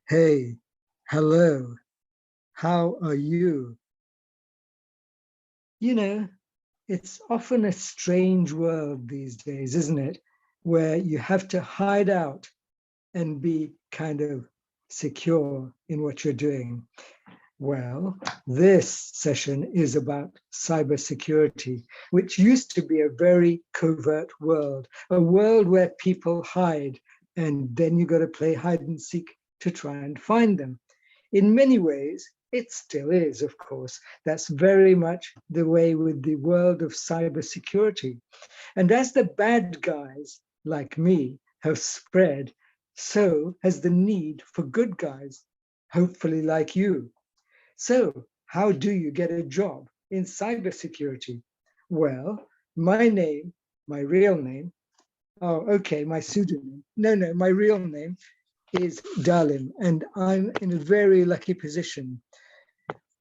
Hey, hello, how are you? You know, it's often a strange world these days, isn't it? Where you have to hide out and be kind of secure in what you're doing. Well, this session is about cybersecurity, which used to be a very covert world, a world where people hide, and then you got to play hide and seek to try and find them. In many ways, it still is, of course. That's very much the way with the world of cybersecurity. And as the bad guys, like me, have spread, so has the need for good guys, hopefully like you. So, how do you get a job in cybersecurity? Well, my real name, oh, okay, my pseudonym. No, my real name is Dalim, and I'm in a very lucky position.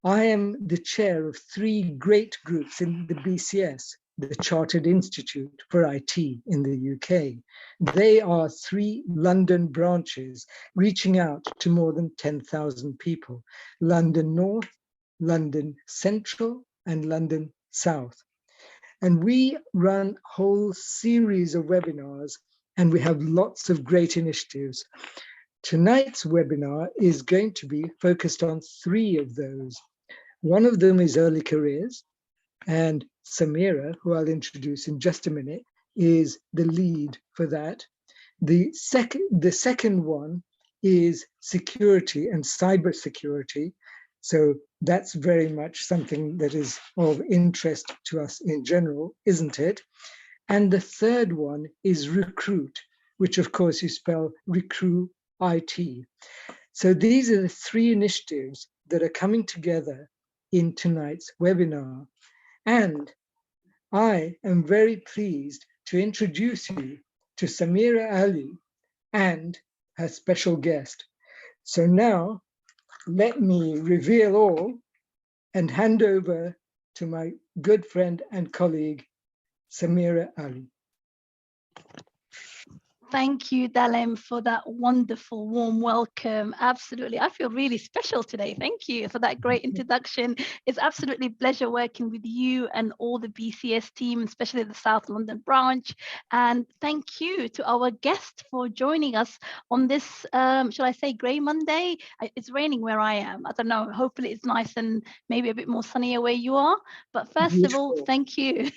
I am the chair of three great groups in the BCS, the Chartered Institute for IT in the UK. They are three London branches reaching out to more than 10,000 people: London North, London Central, and London South. And we run a whole series of webinars, and we have lots of great initiatives. Tonight's webinar is going to be focused on three of those. One of them is early careers, and Samira, who I'll introduce in just a minute, is the lead for that. The second one is security and cybersecurity. So that's very much something that is of interest to us in general, isn't it? And the third one is recruit, which of course you spell recruit IT. So these are the three initiatives that are coming together in tonight's webinar. And I am very pleased to introduce you to Samira Ali and her special guest. So now let me reveal all and hand over to my good friend and colleague, Samira Ali. Thank you, Dalim, for that wonderful, warm welcome. Absolutely. I feel really special today. Thank you for that great introduction. It's absolutely a pleasure working with you and all the BCS team, especially the South London branch. And thank you to our guest for joining us on this, shall I say, grey Monday? It's raining where I am. I don't know. Hopefully it's nice and maybe a bit more sunnier where you are. But first of all, thank you.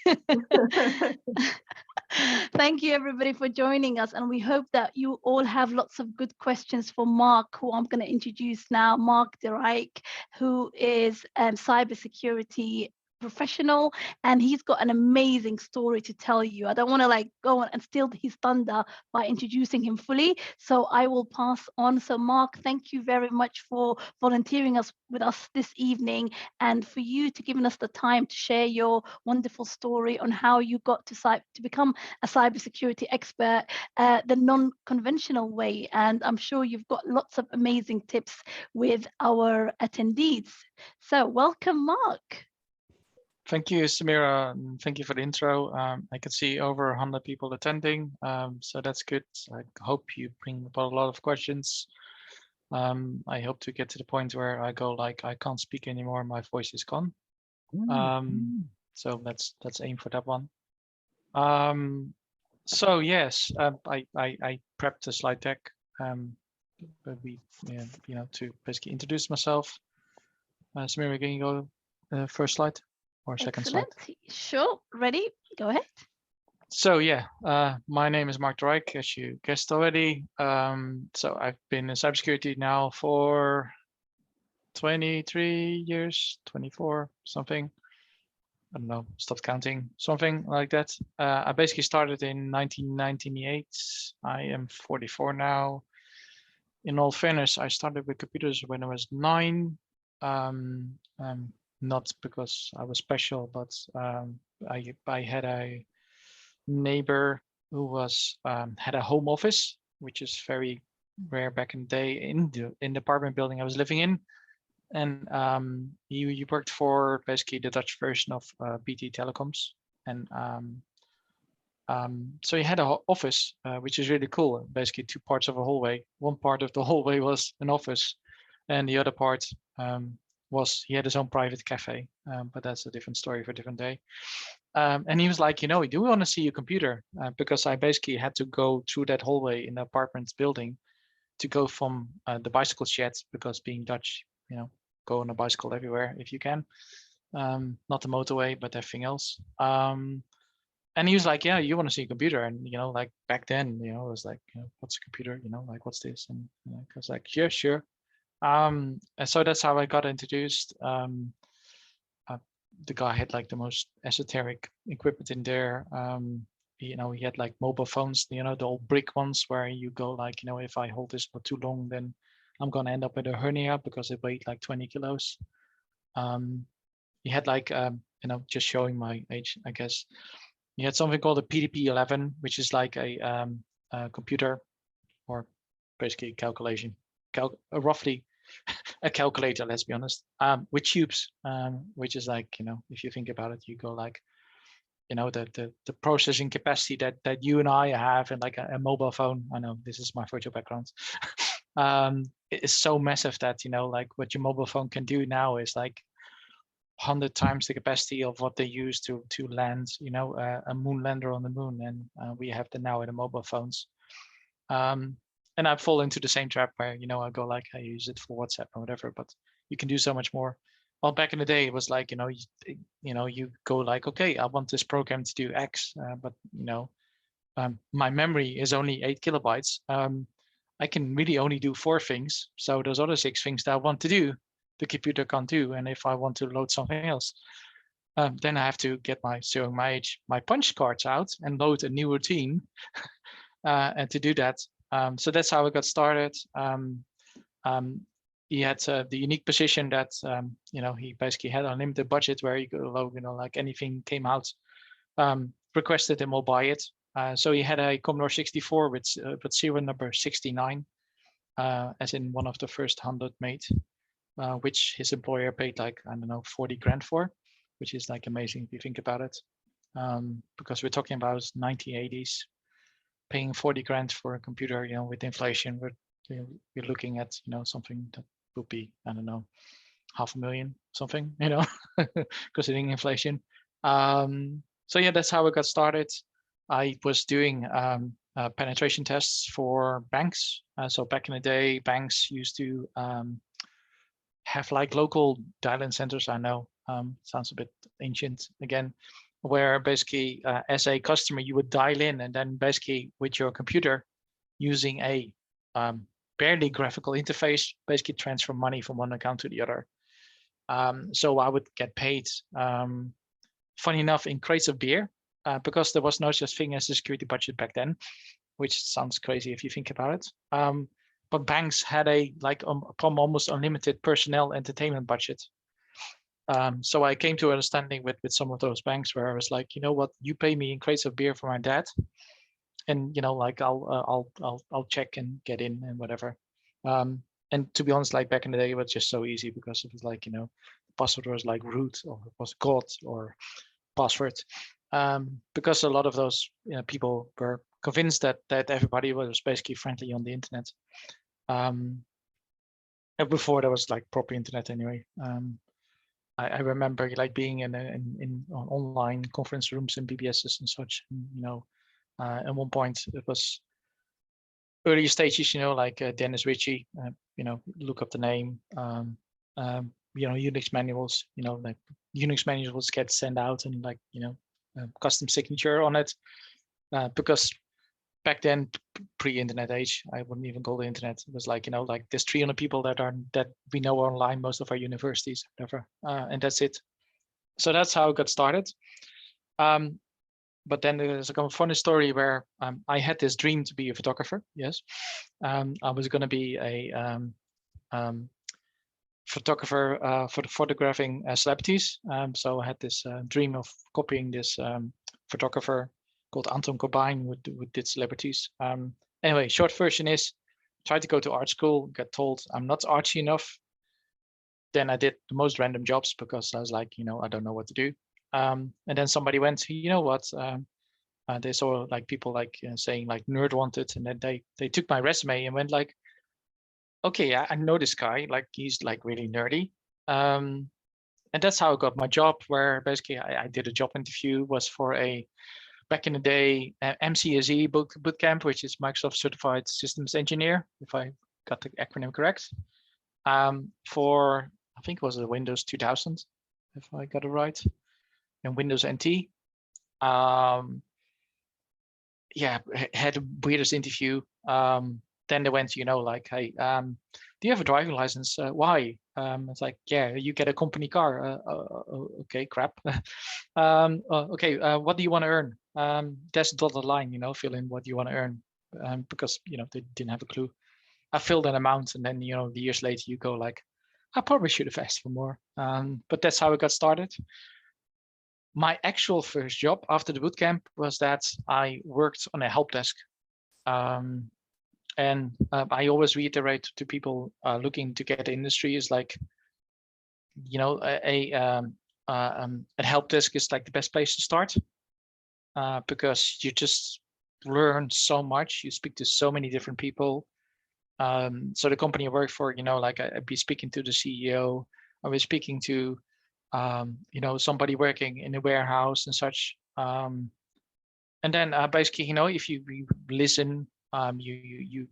Thank you, everybody, for joining us. And we hope that you all have lots of good questions for Mark, who I'm going to introduce now. Mark Rijk, who is cybersecurity professional, and he's got an amazing story to tell you. I don't want to go on and steal his thunder by introducing him fully, so I will pass on. So Mark, thank you very much for volunteering with us this evening, and for you to giving us the time to share your wonderful story on how you got to become a cybersecurity expert the non-conventional way. And I'm sure you've got lots of amazing tips with our attendees. So welcome, Mark. Thank you, Samira. Thank you for the intro. I can see over 100 people attending, so that's good. I hope you bring up a lot of questions. I hope to get to the point where I go like, I can't speak anymore, my voice is gone. So let's aim for that one. So yes, I prepped a slide deck, but to basically introduce myself. Samira, can you go first slide? Or second slide. Sure, ready, go ahead. So yeah, my name is Mark Rijk, as you guessed already. So I've been in cybersecurity now for 23 years, 24, something. I don't know, stopped counting, something like that. I basically started in 1998. I am 44 now. In all fairness, I started with computers when I was 9. Not because I was special, but I had a neighbor who was had a home office, which is very rare back in the day in the apartment building I was living in, and he worked for basically the Dutch version of BT Telecoms, and So he had an office, which is really cool. Basically 2 parts of a hallway. One part of the hallway was an office, and the other part was he had his own private cafe. But that's a different story for a different day. And he was like, do we want to see your computer? Because I basically had to go through that hallway in the apartment building to go from the bicycle shed, because being Dutch, go on a bicycle everywhere if you can. Not the motorway, but everything else. And he was like, yeah, you want to see a computer? And, like back then, it was like, what's a computer? Like, what's this? And I was like, yeah, sure. And so that's how I got introduced. The guy had like the most esoteric equipment in there. He had like mobile phones, the old brick ones where you go like, if I hold this for too long, then I'm going to end up with a hernia because it weighed like 20 kilos. He had like, just showing my age, I guess. He had something called a PDP-11, which is like a computer, or basically calculation, roughly a calculator, let's be honest, with tubes, which is like, if you think about it, you go like, the processing capacity that you and I have in like a mobile phone. I know this is my virtual background. It is so massive that, like what your mobile phone can do now is like 100 times the capacity of what they use to land, a moon lander on the moon. And we have that now in the mobile phones. And I fall into the same trap where, I go like, I use it for WhatsApp or whatever, but you can do so much more. Well, back in the day, it was like, you go like, okay, I want this program to do X, but, my memory is only 8 kilobytes. I can really only do 4 things. So those other 6 things that I want to do, the computer can't do. And if I want to load something else, then I have to get my punch cards out and load a new routine. And to do that, so that's how I got started. He had the unique position that he basically had unlimited budget where you go load, like anything came out, requested and we'll buy it. So he had a Commodore 64 with serial number 69, as in one of the first 100 made. Which his employer paid like, I don't know, 40 grand for, which is like amazing if you think about it. Because we're talking about 1980s, paying 40 grand for a computer, with inflation, we're looking at, something that would be, I don't know, $500,000 something, considering inflation. So yeah, that's how I got started. I was doing penetration tests for banks. So back in the day, banks used to have like local dial-in centers. I know, sounds a bit ancient again, where basically as a customer, you would dial in and then basically with your computer using a barely graphical interface, basically transfer money from one account to the other. So I would get paid, funny enough, in crates of beer, because there was no such thing as a security budget back then, which sounds crazy if you think about it. But banks had a almost unlimited personnel entertainment budget. So I came to understanding with some of those banks where I was like, you know what, you pay me in crates of beer for my dad, and like I'll check and get in and whatever. And to be honest, like back in the day, it was just so easy because it was like, the password was like root, or it was God, or password. Because a lot of those people were convinced that everybody was basically friendly on the internet. And before there was like proper internet anyway. I remember like being in online conference rooms and BBSs and such. At one point it was early stages, like Dennis Ritchie. Look up the name. Unix manuals. Like Unix manuals get sent out and like custom signature on it, because back then, pre-internet age, I wouldn't even call the internet. It was like, like there's 300 people that we know online, most of our universities, whatever, and that's it. So that's how it got started. But then there's a funny story where I had this dream to be a photographer. Yes, I was going to be a photographer for photographing celebrities. So I had this dream of copying this photographer called Anton Corbijn, who did celebrities. Anyway, short version is, tried to go to art school, got told I'm not artsy enough. Then I did the most random jobs because I was like, I don't know what to do. And then somebody went, you know what, They saw like people like saying like nerd wanted, and then they took my resume and went like, okay, I know this guy, like he's like really nerdy. And that's how I got my job, where basically I did a job interview, was for a, back in the day, MCSE bootcamp, which is Microsoft Certified Systems Engineer, if I got the acronym correct, for, I think it was the Windows 2000, if I got it right, and Windows NT. Yeah, had a weirdest interview. Then they went, like, hey, do you have a driving license? Why? It's like, yeah, you get a company car. Okay, crap. Okay, what do you want to earn? There's a dotted line, fill in what you want to earn, because they didn't have a clue. I filled an amount, and then the years later you go like, I probably should have asked for more. But that's how it got started. My actual first job after the bootcamp was that I worked on a help desk. And I always reiterate to people looking to get industry is like, a help desk is like the best place to start, because you just learn so much. You speak to so many different people. So the company I work for, like I'd be speaking to the CEO, I was speaking to, somebody working in a warehouse and such. And then basically, if you listen, you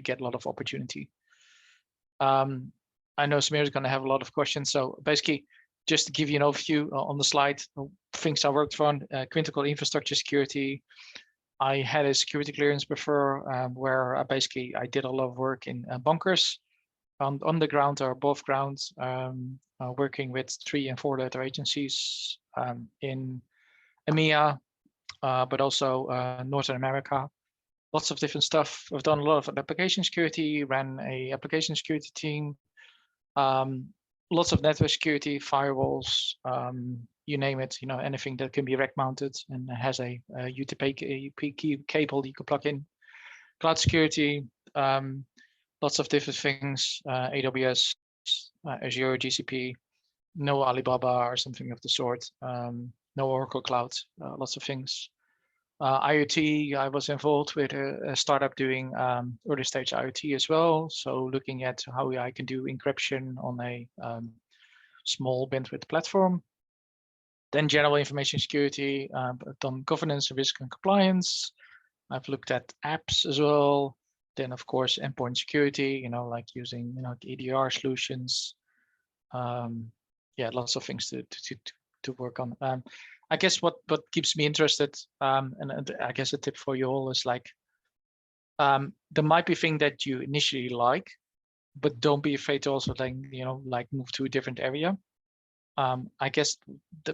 get a lot of opportunity. I know Samira is going to have a lot of questions. So basically, just to give you an overview on the slide, things I worked on, critical infrastructure security. I had a security clearance before, where I did a lot of work in bunkers, on the ground or above ground, working with 3 and 4 letter agencies in EMEA, but also Northern America. Lots of different stuff. I've done a lot of application security, ran a application security team, lots of network security, firewalls, you name it, anything that can be rack mounted and has a UTP cable you can plug in. Cloud security, lots of different things, AWS, Azure, GCP, no Alibaba or something of the sort, no Oracle Cloud, lots of things. IoT, I was involved with a startup doing early stage IoT as well. So looking at how I can do encryption on a small bandwidth platform. Then general information security, I've done governance, risk and compliance. I've looked at apps as well. Then of course, endpoint security, like using, EDR solutions. Yeah, lots of things to work on. I guess what keeps me interested, and I guess a tip for you all is like, there might be things that you initially like, but don't be afraid to also like move to a different area. I guess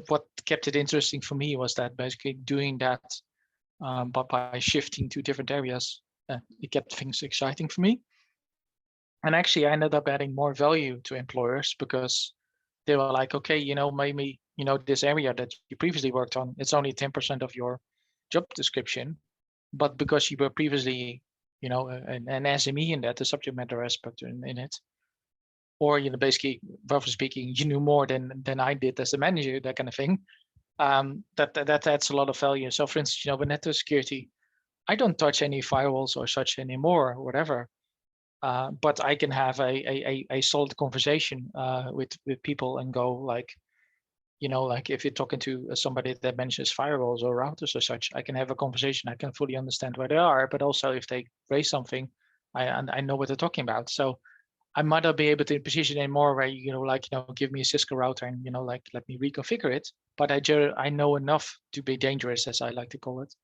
what kept it interesting for me was that basically doing that, but by shifting to different areas, it kept things exciting for me. And actually I ended up adding more value to employers, because they were like, okay, maybe, this area that you previously worked on, it's only 10% of your job description, but because you were previously, an SME in that, the subject matter aspect in it, or, basically, roughly speaking, you knew more than I did as a manager, that kind of thing, that adds a lot of value. So for instance, with network security, I don't touch any firewalls or such anymore, or whatever. But I can have a solid conversation with people and go like, like if you're talking to somebody that manages firewalls or routers or such, I can have a conversation. I can fully understand where they are, but also if they raise something, I know what they're talking about. So I might not be able to position it more where give me a Cisco router and like let me reconfigure it. But I know enough to be dangerous, as I like to call it.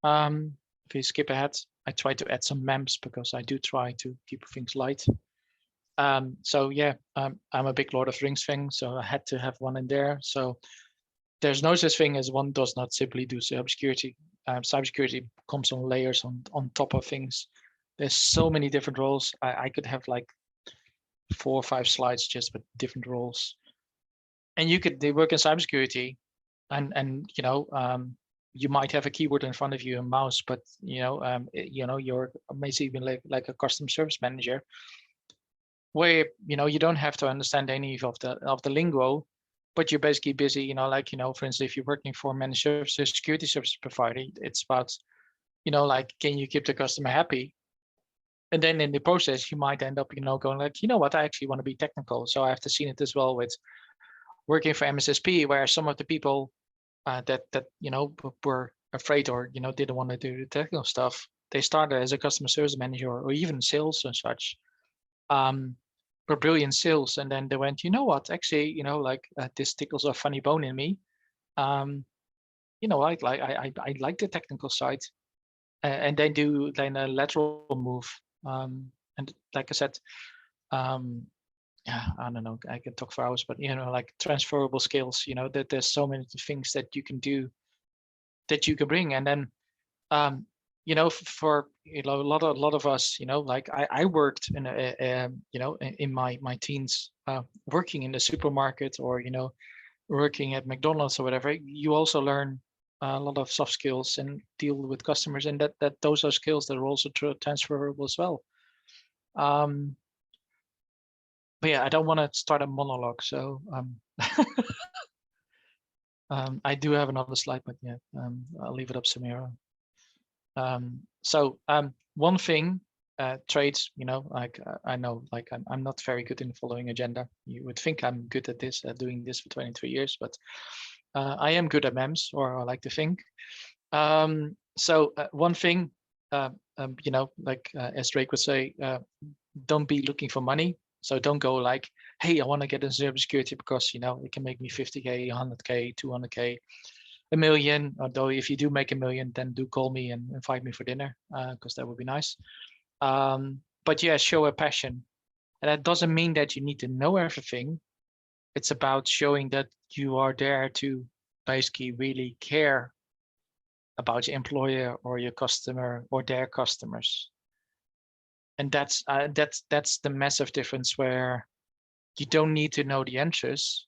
If you skip ahead, I try to add some MEMS because I do try to keep things light. So yeah, I'm a big Lord of the Rings thing, so I had to have one in there. So there's no such thing as one does not simply do cybersecurity. Cybersecurity comes on layers on top of things. There's so many different roles. I could have like 4 or 5 slides just with different roles. And they work in cybersecurity, and you might have a keyboard in front of you, a mouse, but you're maybe even like a customer service manager, where you don't have to understand any of the lingo, but you're basically busy, you know, like, you know, for instance, if you're working for a managed services, security service provider, it's about, you know, like, can you keep the customer happy? And then in the process, you might end up, you know, going like, you know what, I actually want to be technical. So I have to see it as well with working for MSSP, where some of the people that you know were afraid or, you know, didn't want to do the technical stuff, they started as a customer service manager or even sales and such. Were brilliant sales, and then they went, you know what, actually, you know, like this tickles a funny bone in me. You know, I like the technical side, and then do then a lateral move. And like I said, yeah, I don't know, I can talk for hours, but, you know, like transferable skills, you know, that there's so many things that you can do, that you can bring. And then, you know, for, you know, a lot of us, you know, like I worked in you know, in my teens, working in the supermarket, or, you know, working at McDonald's or whatever. You also learn a lot of soft skills and deal with customers, and that those are skills that are also transferable as well. But yeah, I don't want to start a monologue, so I do have another slide, but yeah, I'll leave it up, Samira. So one thing, traits, you know, like I know, like I'm not very good in following agenda. You would think I'm good at this, doing this for 23 years, but I am good at MEMS, or I like to think. So one thing, you know, like as Rijk would say, don't be looking for money. So don't go like, hey, I want to get in cybersecurity because, you know, it can make me 50K, 100K, 200K, $1 million. Although if you do make $1 million, then do call me and invite me for dinner, because that would be nice. But yeah, show a passion. And that doesn't mean that you need to know everything. It's about showing that you are there to basically really care about your employer or your customer or their customers. And that's the massive difference, where you don't need to know the answers.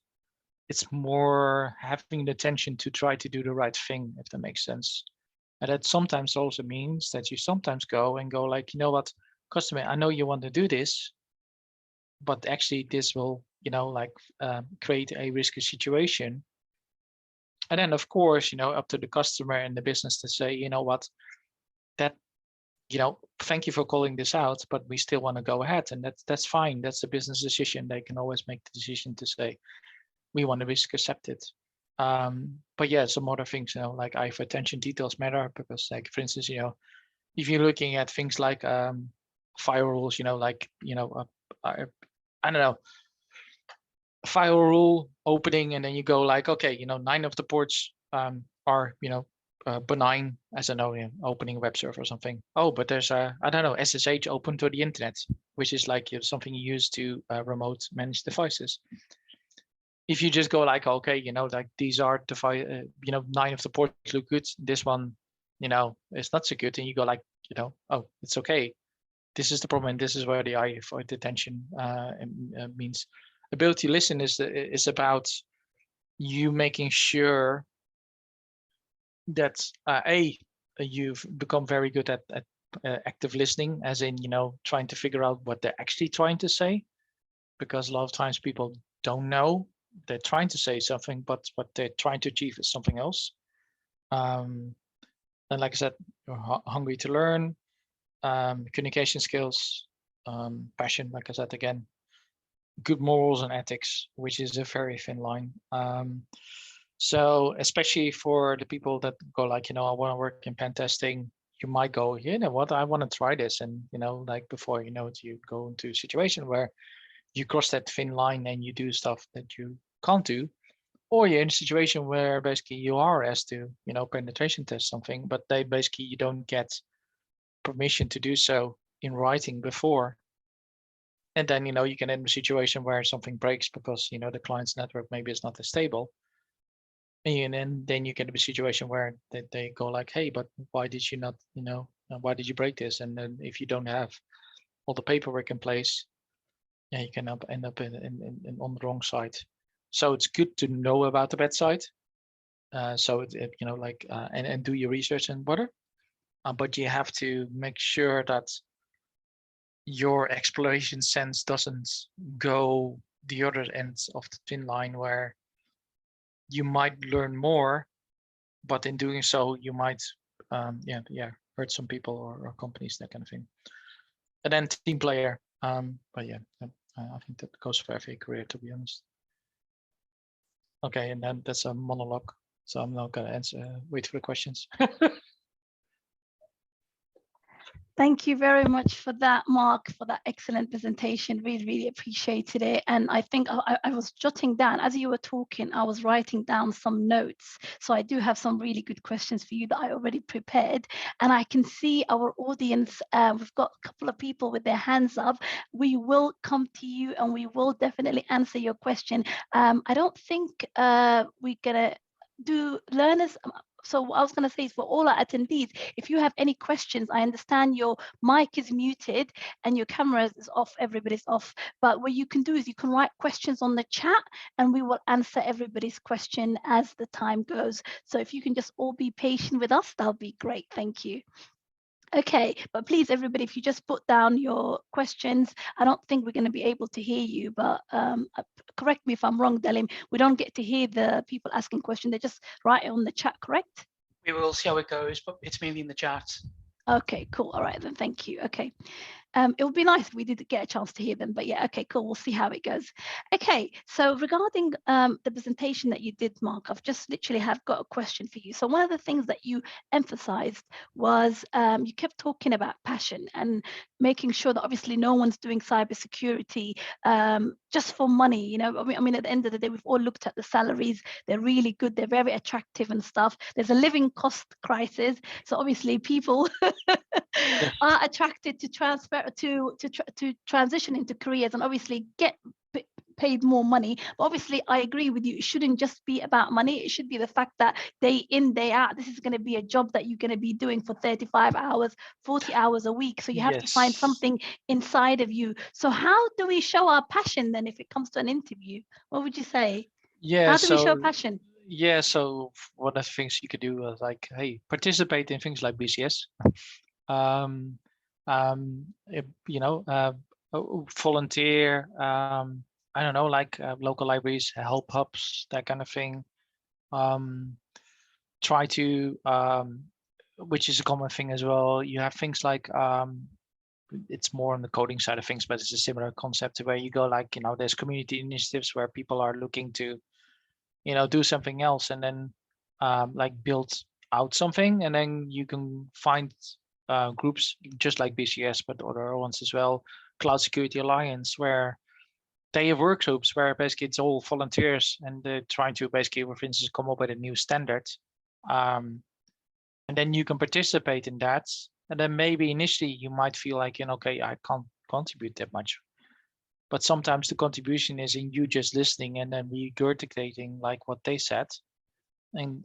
It's more having the attention to try to do the right thing, if that makes sense. And that sometimes also means that you sometimes go like, you know what, customer, I know you want to do this, but actually this will, you know, like create a risky situation. And then of course, you know, up to the customer and the business to say, you know what, that, you know, thank you for calling this out, but we still want to go ahead, and that's fine. That's a business decision. They can always make the decision to say, we want to risk accept it. But yeah, some other things, you know, like I have attention details matter, because, like, for instance, you know, if you're looking at things like firewalls, you know, like, you know, I don't know, firewall rule opening, and then you go like, okay, you know, 9 of the ports are, you know, benign, as I know, opening a web server or something. Oh, but there's a, I don't know, SSH open to the internet, which is like, you know, something you use to remote manage devices. If you just go like, okay, you know, like these are the you know, 9 of the ports look good, this one, you know, is not so good, and you go like, you know, oh, it's okay, this is the problem, and this is where the eye for detention means. Ability to listen is about you making sure that you've become very good at active listening, as in, you know, trying to figure out what they're actually trying to say, because a lot of times people don't know they're trying to say something, but what they're trying to achieve is something else. And like I said, you're hungry to learn, communication skills, passion, like I said again, good morals and ethics, which is a very thin line. So especially for the people that go like, you know, I want to work in pen testing, you might go, you know what, I want to try this. And, you know, like before, you know, you go into a situation where you cross that thin line and you do stuff that you can't do, or you're in a situation where basically you are asked to, you know, penetration test something, but they basically, you don't get permission to do so in writing before. And then, you know, you can end a situation where something breaks because, you know, the client's network maybe is not as stable. And then you get a situation where they go like, hey, but why did you not, you know, why did you break this? And then if you don't have all the paperwork in place, yeah, you can end up in on the wrong side. So it's good to know about the bad side. So it you know, like and do your research and whatever. But you have to make sure that your exploration sense doesn't go the other end of the thin line, where you might learn more, but in doing so, you might, hurt some people or companies, that kind of thing. And then team player. But yeah, I think that goes for every career, to be honest. Okay, and then that's a monologue. So I'm not gonna answer. Wait for the questions. Thank you very much for that, Mark, for that excellent presentation. Really, really appreciated it. And I think I was jotting down, as you were talking, I was writing down some notes. So I do have some really good questions for you that I already prepared. And I can see our audience, we've got a couple of people with their hands up. We will come to you and we will definitely answer your question. I don't think we're gonna do learners. So what I was going to say is, for all our attendees, if you have any questions, I understand your mic is muted and your camera is off, everybody's off. But what you can do is you can write questions on the chat and we will answer everybody's question as the time goes. So if you can just all be patient with us, that'll be great. Thank you. Okay, but please, everybody, if you just put down your questions. I don't think we're going to be able to hear you, but correct me if I'm wrong, Delim. We don't get to hear the people asking questions. They just write it on the chat, correct? We will see how it goes, but it's mainly in the chat. Okay, cool. All right, then. Thank you. Okay. It would be nice if we did get a chance to hear them, but yeah, okay, cool. We'll see how it goes. Okay, so regarding the presentation that you did, Mark, I've just literally have got a question for you. So one of the things that you emphasized was you kept talking about passion and making sure that obviously no one's doing cybersecurity just for money. You know, I mean, at the end of the day, we've all looked at the salaries. They're really good. They're very attractive and stuff. There's a living cost crisis. So obviously people are attracted to transfer to transition into careers and obviously get paid more money. But obviously I agree with you, it shouldn't just be about money. It should be the fact that day in, day out, this is going to be a job that you're going to be doing for 35 hours, 40 hours a week. So you have to find something inside of you. So how do we show our passion then if it comes to an interview? What would you say? How do we show passion? Yeah, so one of the things you could do is like, hey, participate in things like BCS. Volunteer, I don't know, like local libraries, help hubs, that kind of thing. Try to, which is a common thing as well. You have things like, it's more on the coding side of things, but it's a similar concept to where you go like, there's community initiatives where people are looking to, do something else and then like build out something, and then you can find groups just like BCS, but other ones as well, Cloud Security Alliance, where they have workshops where basically it's all volunteers and they're trying to basically, for instance, come up with a new standard. And then you can participate in that. And then maybe initially you might feel like, okay, I can't contribute that much. But sometimes the contribution is in you just listening and then regurgitating like what they said, and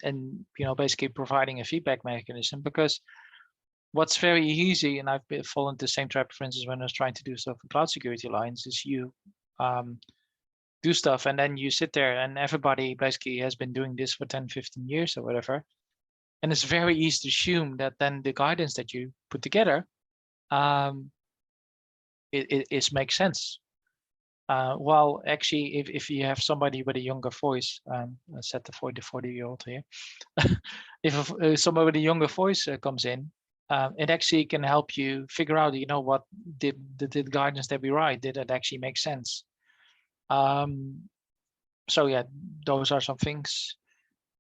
basically providing a feedback mechanism. Because what's very easy, and I've followed the same trap, for instance, when I was trying to do stuff in Cloud Security Alliance, is you do stuff and then you sit there and everybody basically has been doing this for 10, 15 years or whatever. And it's very easy to assume that then the guidance that you put together it makes sense. Well, actually, if you have somebody with a younger voice, I said the 40-year-old here, if somebody with a younger voice comes in, it actually can help you figure out, what did the guidance that we write, did it actually make sense? So yeah, those are some things.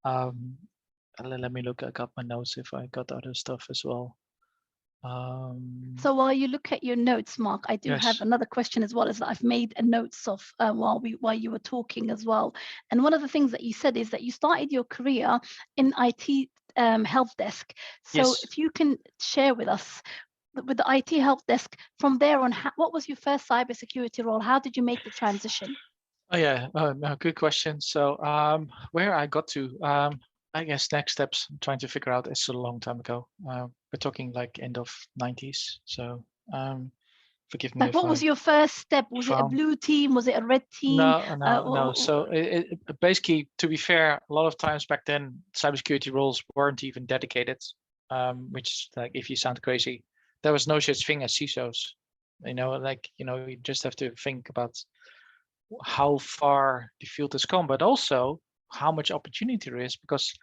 Let me look, I got my notes if I got other stuff as well. So while you look at your notes, Mark, I do have another question as well, is that I've made a notes of while you were talking as well. And one of the things that you said is that you started your career in IT help desk. So if you can share with us, with the IT help desk, from there on, what was your first cybersecurity role? How did you make the transition? Oh yeah, good question. So where I got to, I guess next steps, I'm trying to figure out, it's a long time ago. We're talking like end of 90s. So forgive me. Like, what was your first step? Was it a blue team? Was it a red team? No. So it basically, to be fair, a lot of times back then, cybersecurity roles weren't even dedicated, which, like, if you sound crazy, there was no such thing as CISOs. You just have to think about how far the field has come, but also how much opportunity there is, because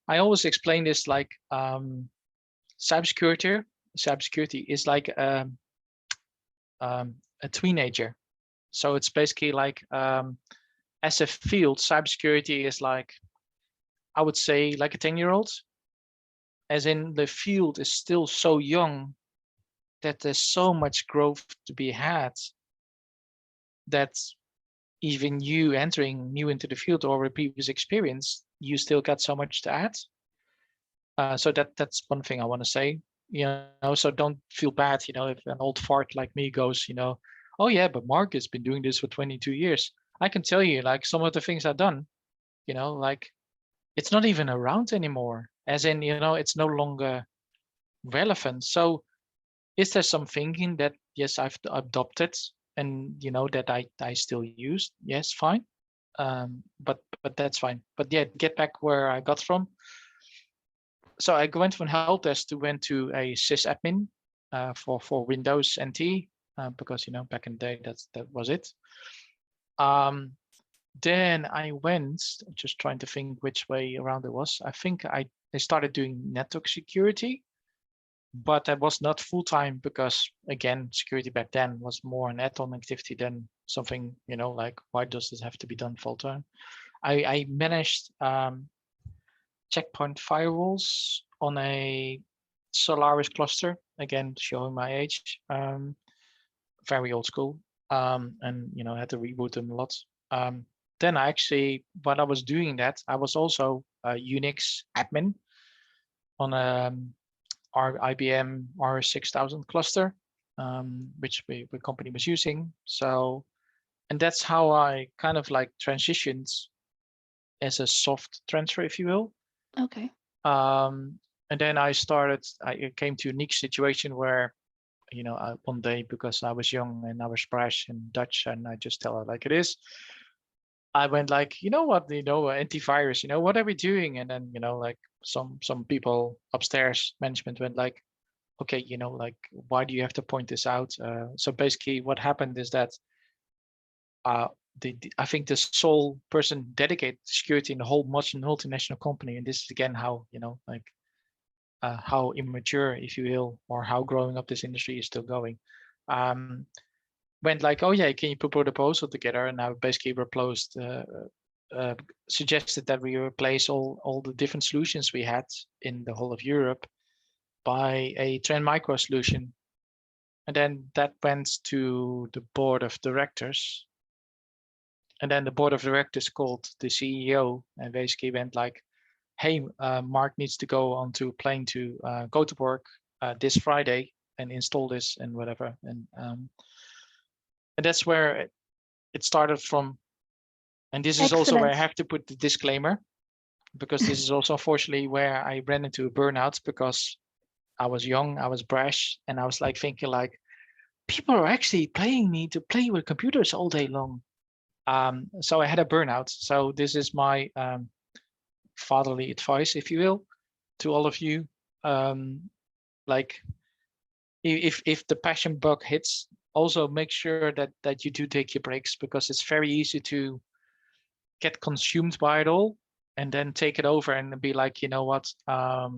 I always explain this like cybersecurity is like a teenager. So it's basically like as a field, cybersecurity is like, I would say, like a 10-year-old, as in the field is still so young that there's so much growth to be had, that even you entering new into the field or a previous experience, you still got so much to add. So that's one thing I want to say, so don't feel bad, if an old fart like me goes, oh yeah, but Mark has been doing this for 22 years. I can tell you, like, some of the things I've done, like, it's not even around anymore, as in, it's no longer relevant. So is there some thinking that, yes, I've adopted and, that I still use? Yes, fine. But that's fine. But yeah, get back where I got from. So I went from help desk to went to a sysadmin for Windows NT, because, back in the day, that was it. Then I went, just trying to think which way around it was. I think I started doing network security, but that was not full-time because, again, security back then was more an add-on activity than something, like, why does this have to be done full-time? I managed checkpoint firewalls on a Solaris cluster, again, showing my age, very old school, and, had to reboot them a lot. Then I actually, while I was doing that, I was also a Unix admin on our IBM R6000 cluster, which the company was using. So, and that's how I kind of like transitioned as a soft transfer, if you will. Okay. And then I came to a unique situation where, one day, because I was young and I was brash and Dutch, and I just tell it like it is, I went like, what, antivirus, what are we doing? And then, like some people upstairs, management went like, okay, like, why do you have to point this out? So basically what happened is that I think the sole person dedicated to security in the whole multinational company, and this is again how, like, how immature, if you will, or how growing up this industry is still going, went like, oh yeah, can you put a proposal together? And I basically suggested that we replace all the different solutions we had in the whole of Europe by a Trend Micro solution. And then that went to the board of directors. And then the board of directors called the CEO and basically went like, hey, Mark needs to go onto a plane to go to work this Friday and install this and whatever. And that's where it started from. And this is Excellent. also where I have to put the disclaimer, because this is also unfortunately where I ran into a burnout, because I was young, I was brash, and I was like thinking like, people are actually paying me to play with computers all day long. So I had a burnout. So this is my fatherly advice, if you will, to all of you. Like, if the passion bug hits, also make sure that you do take your breaks, because it's very easy to get consumed by it all and then take it over and be like, what, yeah,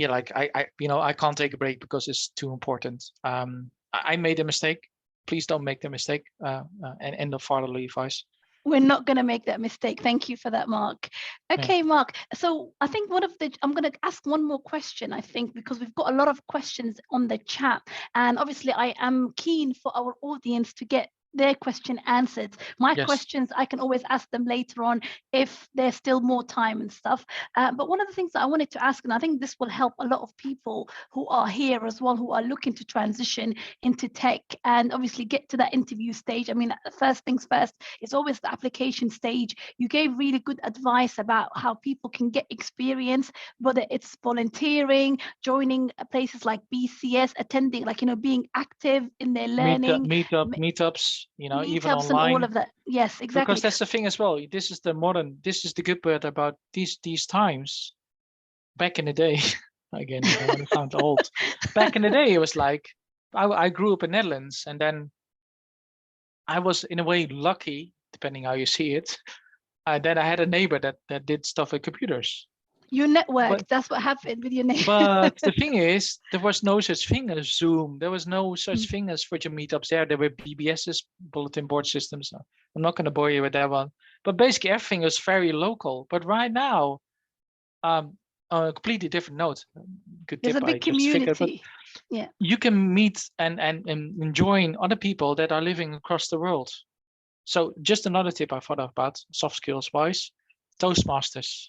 like I can't take a break because it's too important. I made a mistake. Please don't make the mistake. And end of fatherly advice. We're not going to make that mistake. Thank you for that, Mark. Okay, yeah. Mark. So I think I'm going to ask one more question, I think, because we've got a lot of questions on the chat. And obviously I am keen for our audience to get their question answered. My questions, I can always ask them later on if there's still more time and stuff. But one of the things that I wanted to ask, and I think this will help a lot of people who are here as well, who are looking to transition into tech and obviously get to that interview stage. I mean, first things first, it's always the application stage. You gave really good advice about how people can get experience, whether it's volunteering, joining places like BCS, attending, like, being active in their learning. Meetups. Meetups even online, and all of that. Yes, exactly. Because that's the thing as well. This is the good part about these times. Back in the day, again, I don't want to sound old. Back in the day, it was like I grew up in Netherlands, and then I was in a way lucky, depending how you see it. Then I had a neighbor that did stuff with computers. You networked, that's what happened with your neighbor. But the thing is, there was no such thing as Zoom. There was no such thing as virtual meetups there. There were BBSs, bulletin board systems. I'm not going to bore you with that one. But basically, everything was very local. But right now, on a completely different note, good There's tip, a big community. Yeah, you can meet and join other people that are living across the world. So just another tip I thought about, soft skills wise, Toastmasters.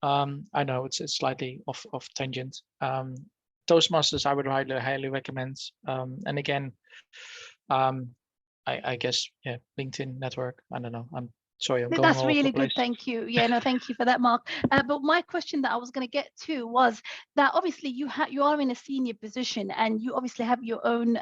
I know it's slightly off tangent. Toastmasters I would highly recommend. And again, I guess, yeah, LinkedIn network. I don't know. I'm sorry, I'm going that's all really over the good. place. Thank you. Yeah, no, thank you for that, Mark. But my question that I was going to get to was that obviously you are in a senior position and you obviously have your own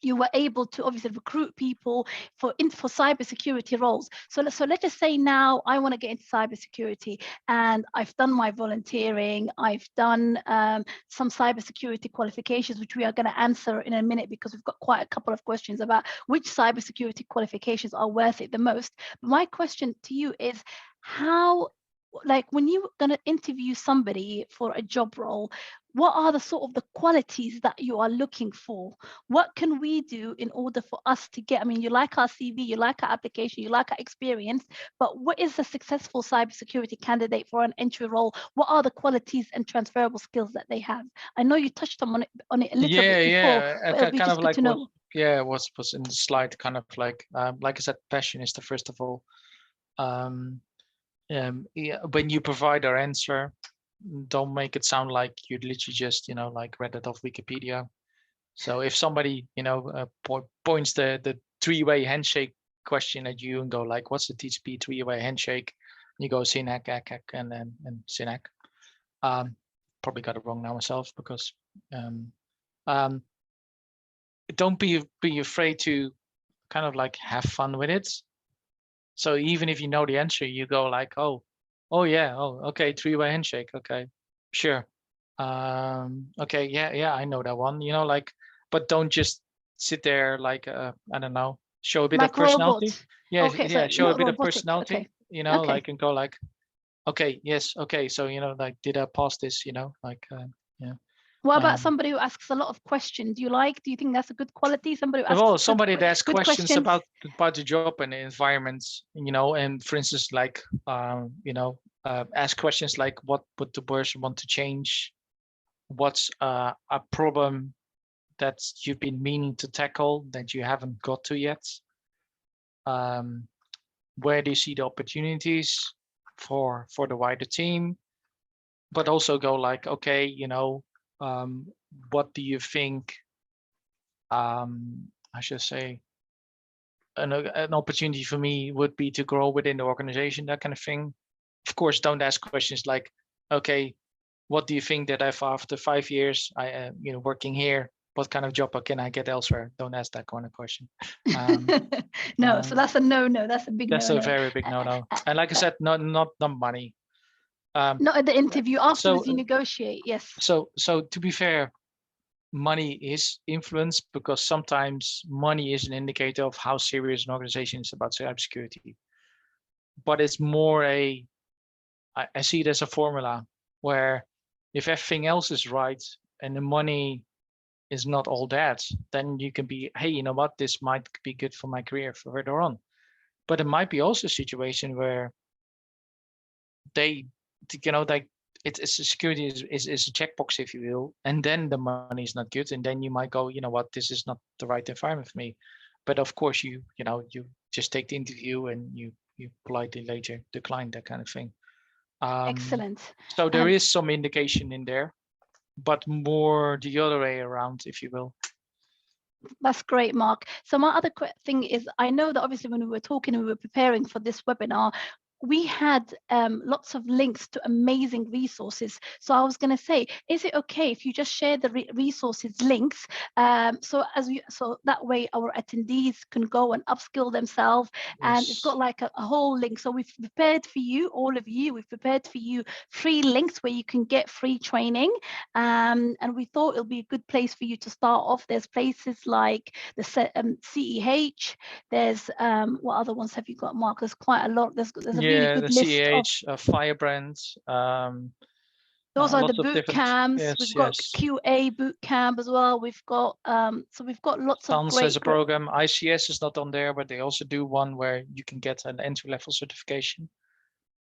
you were able to obviously recruit people for cybersecurity roles. So let's just say now I want to get into cybersecurity and I've done my volunteering, I've done some cybersecurity qualifications, which we are going to answer in a minute because we've got quite a couple of questions about which cybersecurity qualifications are worth it the most. But my question to you is how, like when you're going to interview somebody for a job role, what are the sort of the qualities that you are looking for? What can we do in order for us to get, I mean, you like our CV, you like our application, you like our experience, but what is a successful cybersecurity candidate for an entry role? What are the qualities and transferable skills that they have? I know you touched on it a little bit before, but it'll be kind just of good like to know. what was in the slide, kind of like I said, passion is the first of all. Yeah, when you provide our answer, don't make it sound like you literally just, like read it off Wikipedia. So if somebody, points the three-way handshake question at you and go like, what's the TCP three-way handshake? You go Synac, ACAC, and Synac. Probably got it wrong now myself because don't be afraid to kind of like have fun with it. So even if you know the answer, you go like, oh yeah, okay, three-way handshake, okay, sure, okay, yeah, I know that one, like, but don't just sit there like I don't know, show a bit like of personality. robot. Yeah, Okay, yeah, so show a bit robotic. of personality. Okay. Okay. Like, and go like, okay, yes, okay, so like, did I pass this? Like, yeah. What about somebody who asks a lot of questions? Do you think that's a good quality? Somebody who asks well, somebody that asks good questions about the job and the environment, and for instance, like, ask questions like, what would the person want to change? What's a problem that you've been meaning to tackle that you haven't got to yet? Where do you see the opportunities for the wider team? But also go like, okay, what do you think? I should say, an opportunity for me would be to grow within the organization, that kind of thing. Of course, don't ask questions like, okay, what do you think that after 5 years, working here, what kind of job can I get elsewhere? Don't ask that kind of question. No, so that's a no-no. That's a big no-no. That's a very big no-no. And like I said, not money. Not at the interview. Afterwards, you negotiate. Yes. So to be fair, money is influence because sometimes money is an indicator of how serious an organization is about cybersecurity. But it's more I see it as a formula where if everything else is right and the money is not all that, then you can be, hey, you know what, this might be good for my career further on. But it might be also a situation where it's a security is a checkbox, if you will, and then the money is not good, and then you might go, you know what, this is not the right environment for me. But of course, you just take the interview and you politely later decline, that kind of thing. Excellent. So there is some indication in there, but more the other way around, if you will. That's great, Mark. So my other thing is, I know that obviously when we were talking and we were preparing for this webinar, we had lots of links to amazing resources. So I was going to say, is it okay if you just share the resources links, so that way our attendees can go and upskill themselves? And it's got like a whole link. So we've prepared for you, all of you, we've prepared for you free links where you can get free training. And we thought it'll be a good place for you to start off. There's places like the CEH. There's what other ones have you got, Mark? There's quite a lot. There's a really good the list CEH, of Firebrand. those are the lots of boot different. camps. Yes, We've got QA boot camp as well. We've got so we've got lots of Sans great as a program. ICS is not on there, but they also do one where you can get an entry-level certification.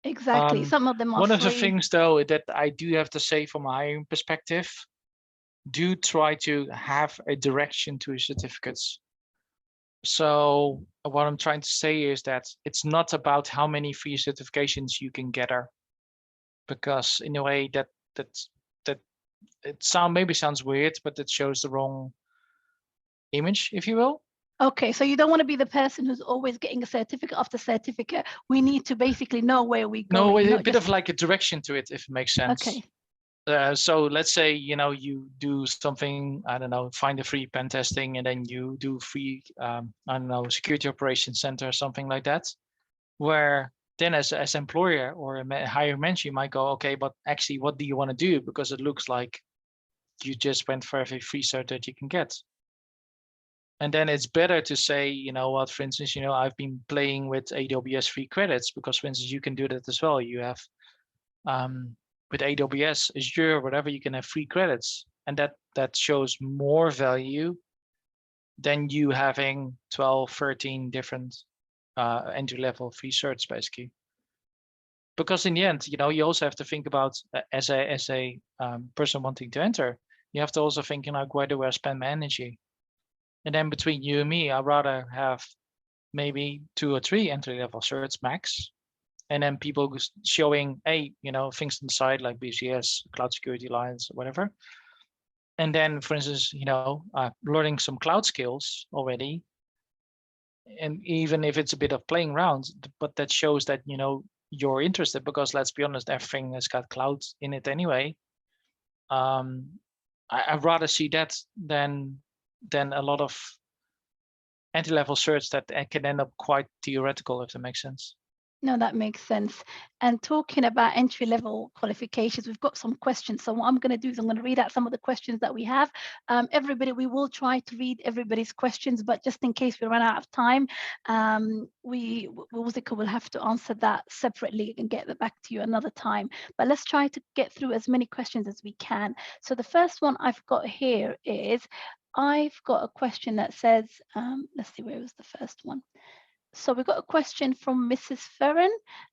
Exactly. Some of them are one of free. the things though that I do have to say from a hiring perspective, do try to have a direction to your certificates. So what I'm trying to say is that it's not about how many free certifications you can gather, because in a way that it maybe sounds weird, but it shows the wrong image, if you will. Okay, so you don't want to be the person who's always getting a certificate after certificate. We need to basically know where we go. No, a bit of like a direction to it, if it makes sense. Okay. So let's say, you do something, I don't know, find a free pen testing, and then you do free, I don't know, security operations center or something like that, where then as employer or a higher manager, you might go, okay, but actually, what do you want to do? Because it looks like you just went for every free cert that you can get. And then it's better to say, you know what, for instance, I've been playing with AWS free credits, because for instance, you can do that as well. You have, with AWS, Azure, whatever, you can have free credits. And that shows more value than you having 12, 13 different entry-level free certs, basically. Because in the end, you also have to think about, as a person wanting to enter, you have to also think, where do I spend my energy? And then between you and me, I'd rather have maybe 2 or 3 entry-level certs max, and then people showing things on the side like BCS, Cloud Security Alliance, whatever. And then, for instance, learning some cloud skills already. And even if it's a bit of playing around, but that shows that you're interested, because let's be honest, everything has got cloud in it anyway. I'd rather see that than a lot of entry-level certs that can end up quite theoretical, if that makes sense. No, that makes sense. And talking about entry-level qualifications, we've got some questions. So what I'm going to do is I'm going to read out some of the questions that we have. Everybody, we will try to read everybody's questions, but just in case we run out of time, we will have to answer that separately and get that back to you another time. But let's try to get through as many questions as we can. So the first one I've got here is, I've got a question that says, let's see, where was the first one? So we've got a question from Mrs. Ferren,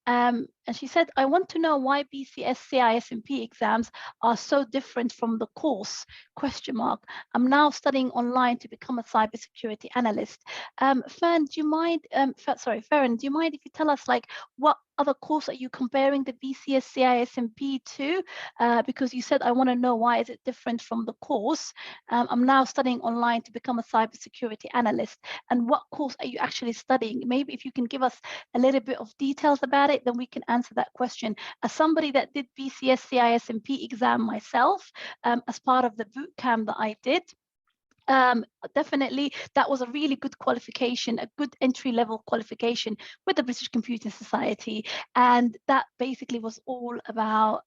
and she said, I want to know why BCS CISMP exams are so different from the course, ? I'm now studying online to become a cybersecurity analyst. Ferren, do you mind if you tell us, like, what other course are you comparing the BCS CISMP to? Because you said, I want to know why is it different from the course. I'm now studying online to become a cybersecurity analyst. And what course are you actually studying? Maybe if you can give us a little bit of details about it, then we can answer that question. As somebody that did BCS CISMP exam myself, as part of the boot camp that I did, definitely that was a really good qualification, a good entry-level qualification with the British Computing Society, and that basically was all about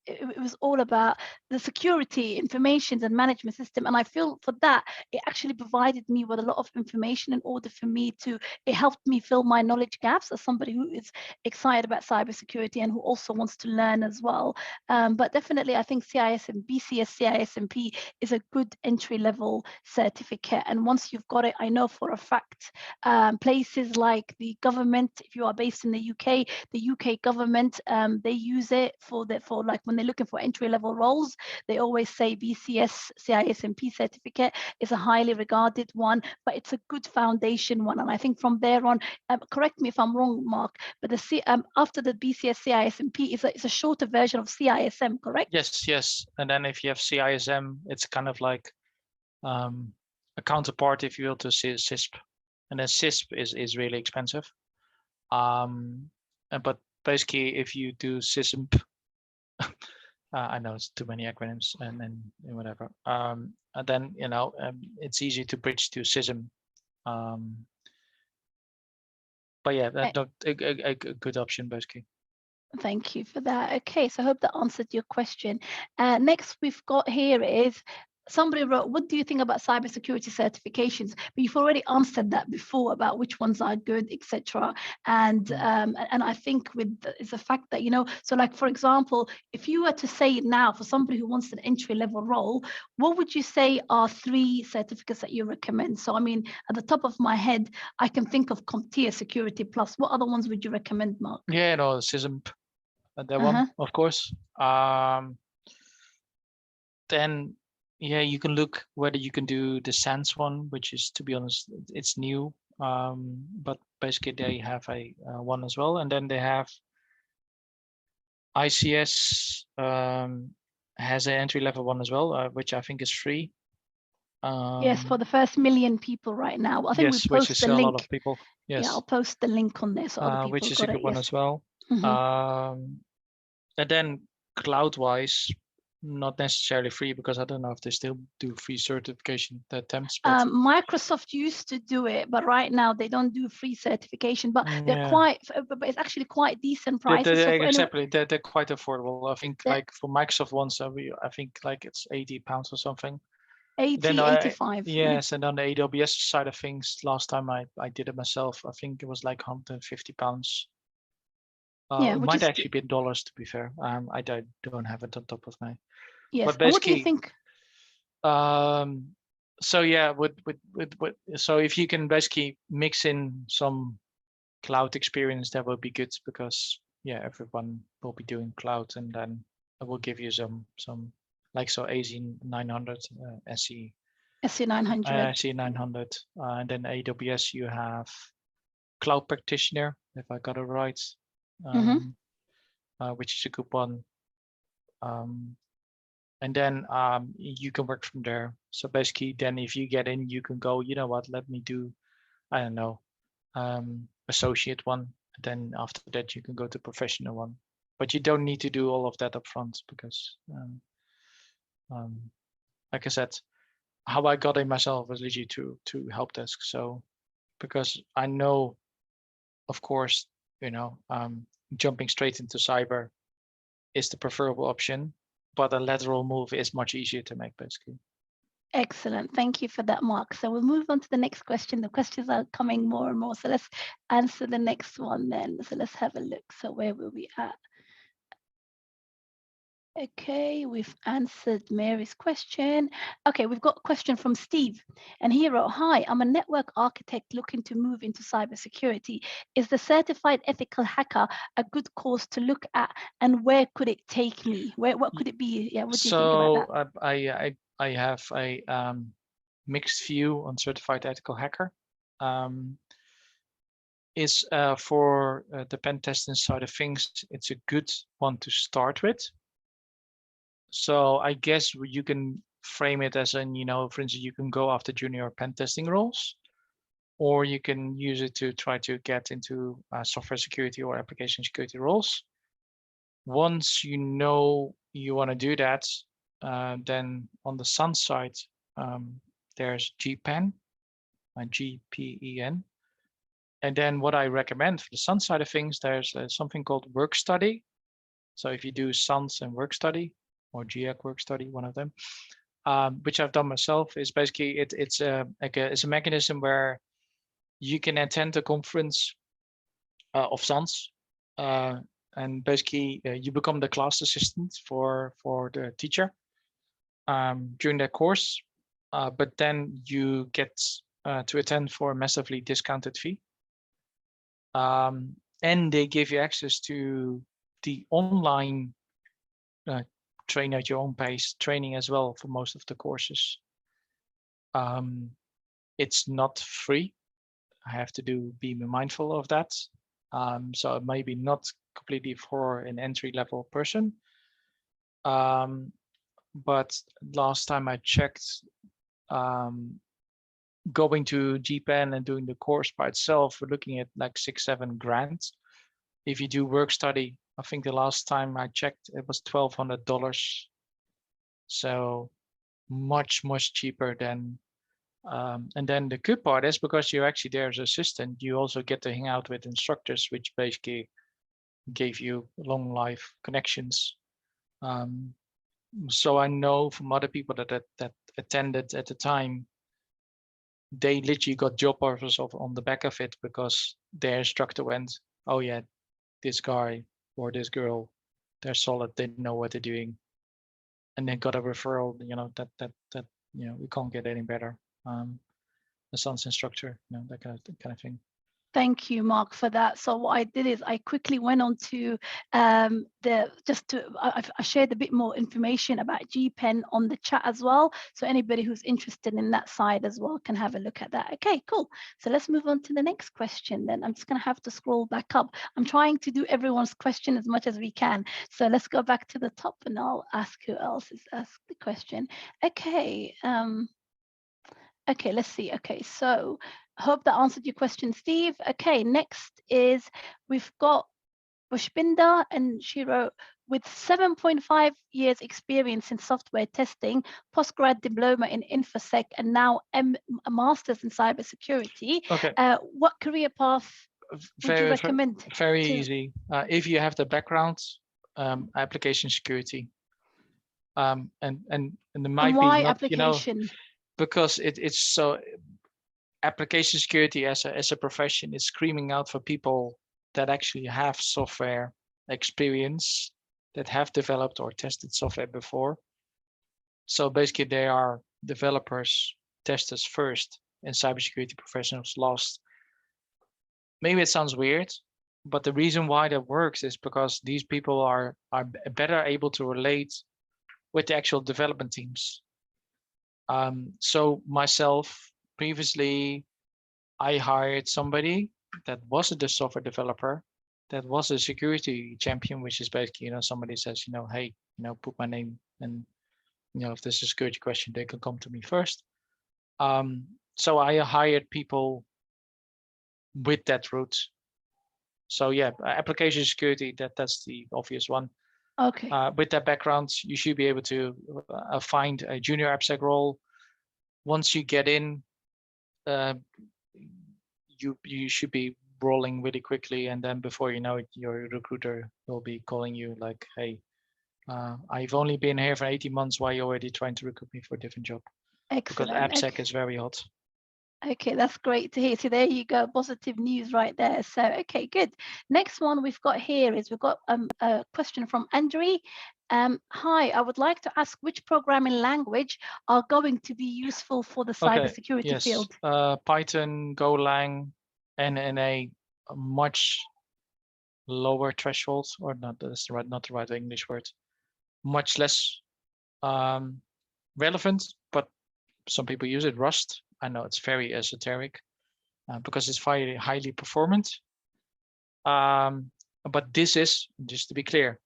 it was all about the security, information and management system. And I feel for that it actually provided me with a lot of information in order for me to, it helped me fill my knowledge gaps as somebody who is excited about cybersecurity and who also wants to learn as well. But definitely I think BCS CISMP is a good entry-level certificate, and once you've got it, I know for a fact places like the government, if you are based in the UK government, they use it for like when they're looking for entry-level roles, they always say BCS CISMP certificate is a highly regarded one, but it's a good foundation one. And I think from there on, correct me if I'm wrong, Mark, but after the BCS CISMP is a shorter version of CISM, correct? Yes. And then if you have CISM, it's kind of like a counterpart, if you will, to CISP, and then CISP is really expensive. But basically, if you do SysMP, I know it's too many acronyms and whatever. And then it's easy to bridge to SysM. But yeah, that's a good option basically. Thank you for that. Okay, so I hope that answered your question. Next we've got here is somebody wrote, what do you think about cybersecurity certifications? But you've already answered that before about which ones are good, etc. And I think it's a fact that, so like, for example, if you were to say now for somebody who wants an entry level role, what would you say are 3 certificates that you recommend? So, I mean, at the top of my head, I can think of CompTIA Security Plus. What other ones would you recommend, Mark? Yeah, SysM, that one, of course. Then yeah, you can look whether you can do the SANS one, which is, to be honest, it's new, but basically they have a one as well. And then they have ICS has an entry level one as well, which I think is free. Yes, for the first 1 million people right now. I think yes, we which post is the a link. lot of people. Yes, Yeah, I'll post the link on there so other people which is got a good it. one Yes. as well. And then cloud-wise, not necessarily free, because I don't know if they still do free certification, the attempts. But Microsoft used to do it, but right now they don't do free certification. But they're but it's actually quite decent prices. Exactly, they're quite affordable. I think like for Microsoft ones, I think like it's £80 or something. 85. Yes, and on the AWS side of things, last time I did it myself, I think it was like £150. It might actually be in dollars, to be fair. I don't have it on top of my. Yes. But basically, what do you think? So yeah, so if you can basically mix in some cloud experience, that would be good, because yeah, everyone will be doing cloud, and then it will give you some like AZ 900, SC 900, SC 900, and then AWS you have Cloud Practitioner, if I got it right. Which is a good one, and then you can work from there. So basically, then if you get in, you can go, you know what, let me do, I don't know, associate one, and then after that you can go to professional one. But you don't need to do all of that up front, because like I said, how I got in myself was literally to help desk. So because I know, of course, jumping straight into cyber is the preferable option, but a lateral move is much easier to make, basically. Excellent. Thank you for that, Mark. So we'll move on to the next question. The questions are coming more and more. So let's answer the next one then. So let's have a look. So where were we at? Okay, we've answered Mary's question. Okay, we've got a question from Steve, and he wrote, hi, I'm a network architect looking to move into cybersecurity. Is the certified ethical hacker a good course to look at, and where could it take me? What could it be? Yeah, what do you think about that? I have a mixed view on certified ethical hacker. Is for the pen testing side of things, it's a good one to start with. So I guess you can frame it as in, for instance, you can go after junior pen testing roles, or you can use it to try to get into software security or application security roles. Once you know you want to do that, then on the Sun side, there's GPEN, GPEN. And then what I recommend for the Sun side of things, there's something called work study. So if you do SANS and work study, or GIAC work study, one of them, which I've done myself, is basically it's a mechanism where you can attend a conference of SANS, and basically you become the class assistant for the teacher during that course, but then you get to attend for a massively discounted fee, and they give you access to the online train at your own pace training as well for most of the courses. It's not free. I have to be mindful of that. So it may be not completely for an entry-level person. But last time I checked, going to GPEN and doing the course by itself, we're looking at like 6-7 grand. if you do work study, I think the last time I checked, it was $1,200. So much cheaper than. And then the good part is because you're actually there as an assistant, you also get to hang out with instructors, which basically gave you long life connections. So I know from other people that attended at the time, they literally got job offers on the back of it because their instructor went, oh yeah, this guy or this girl, they're solid, they know what they're doing, and then got a referral. That we can't get any better. The son's instructor, that kind of thing. Thank you, Mark, for that. So what I did is I quickly went on to I shared a bit more information about GPen on the chat as well. So anybody who's interested in that side as well can have a look at that. Okay, cool. So let's move on to the next question then. I'm just going to have to scroll back up. I'm trying to do everyone's question as much as we can. So let's go back to the top and I'll ask who else has asked the question. Okay. Okay, let's see. Okay, so I hope that answered your question, Steve. Okay, next is we've got Pushpinder, and she wrote, with 7.5 years experience in software testing, postgrad diploma in InfoSec, and now a master's in cybersecurity. Okay. What career path would you recommend? Very easy. If you have the background, application security. And there might why be not, application? Because it's so, application security as a profession is screaming out for people that actually have software experience, that have developed or tested software before. So basically they are developers, testers first, and cybersecurity professionals last. Maybe it sounds weird, but the reason why that works is because these people are better able to relate with the actual development teams. So myself, previously, I hired somebody that wasn't a software developer, that was a security champion, which is basically, somebody says, hey, put my name, and if there's a security question, they can come to me first. So I hired people with that route. So yeah, application security, that's the obvious one. Okay. With that background, you should be able to find a junior AppSec role. Once you get in, you should be rolling really quickly, and then before you know it, your recruiter will be calling you like, hey, I've only been here for 18 months, why are you already trying to recruit me for a different job? Excellent. Because AppSec is very hot. Okay, that's great to hear. So there you go, positive news right there. So, okay, good. Next one we've got here is we've got a question from Andre. Hi, I would like to ask which programming language are going to be useful for the cybersecurity field? Python, Golang, and in a much lower threshold, or not, that's not the right English word, much less relevant, but some people use it, Rust. I know it's very esoteric because it's very highly performant. But this is, just to be clear,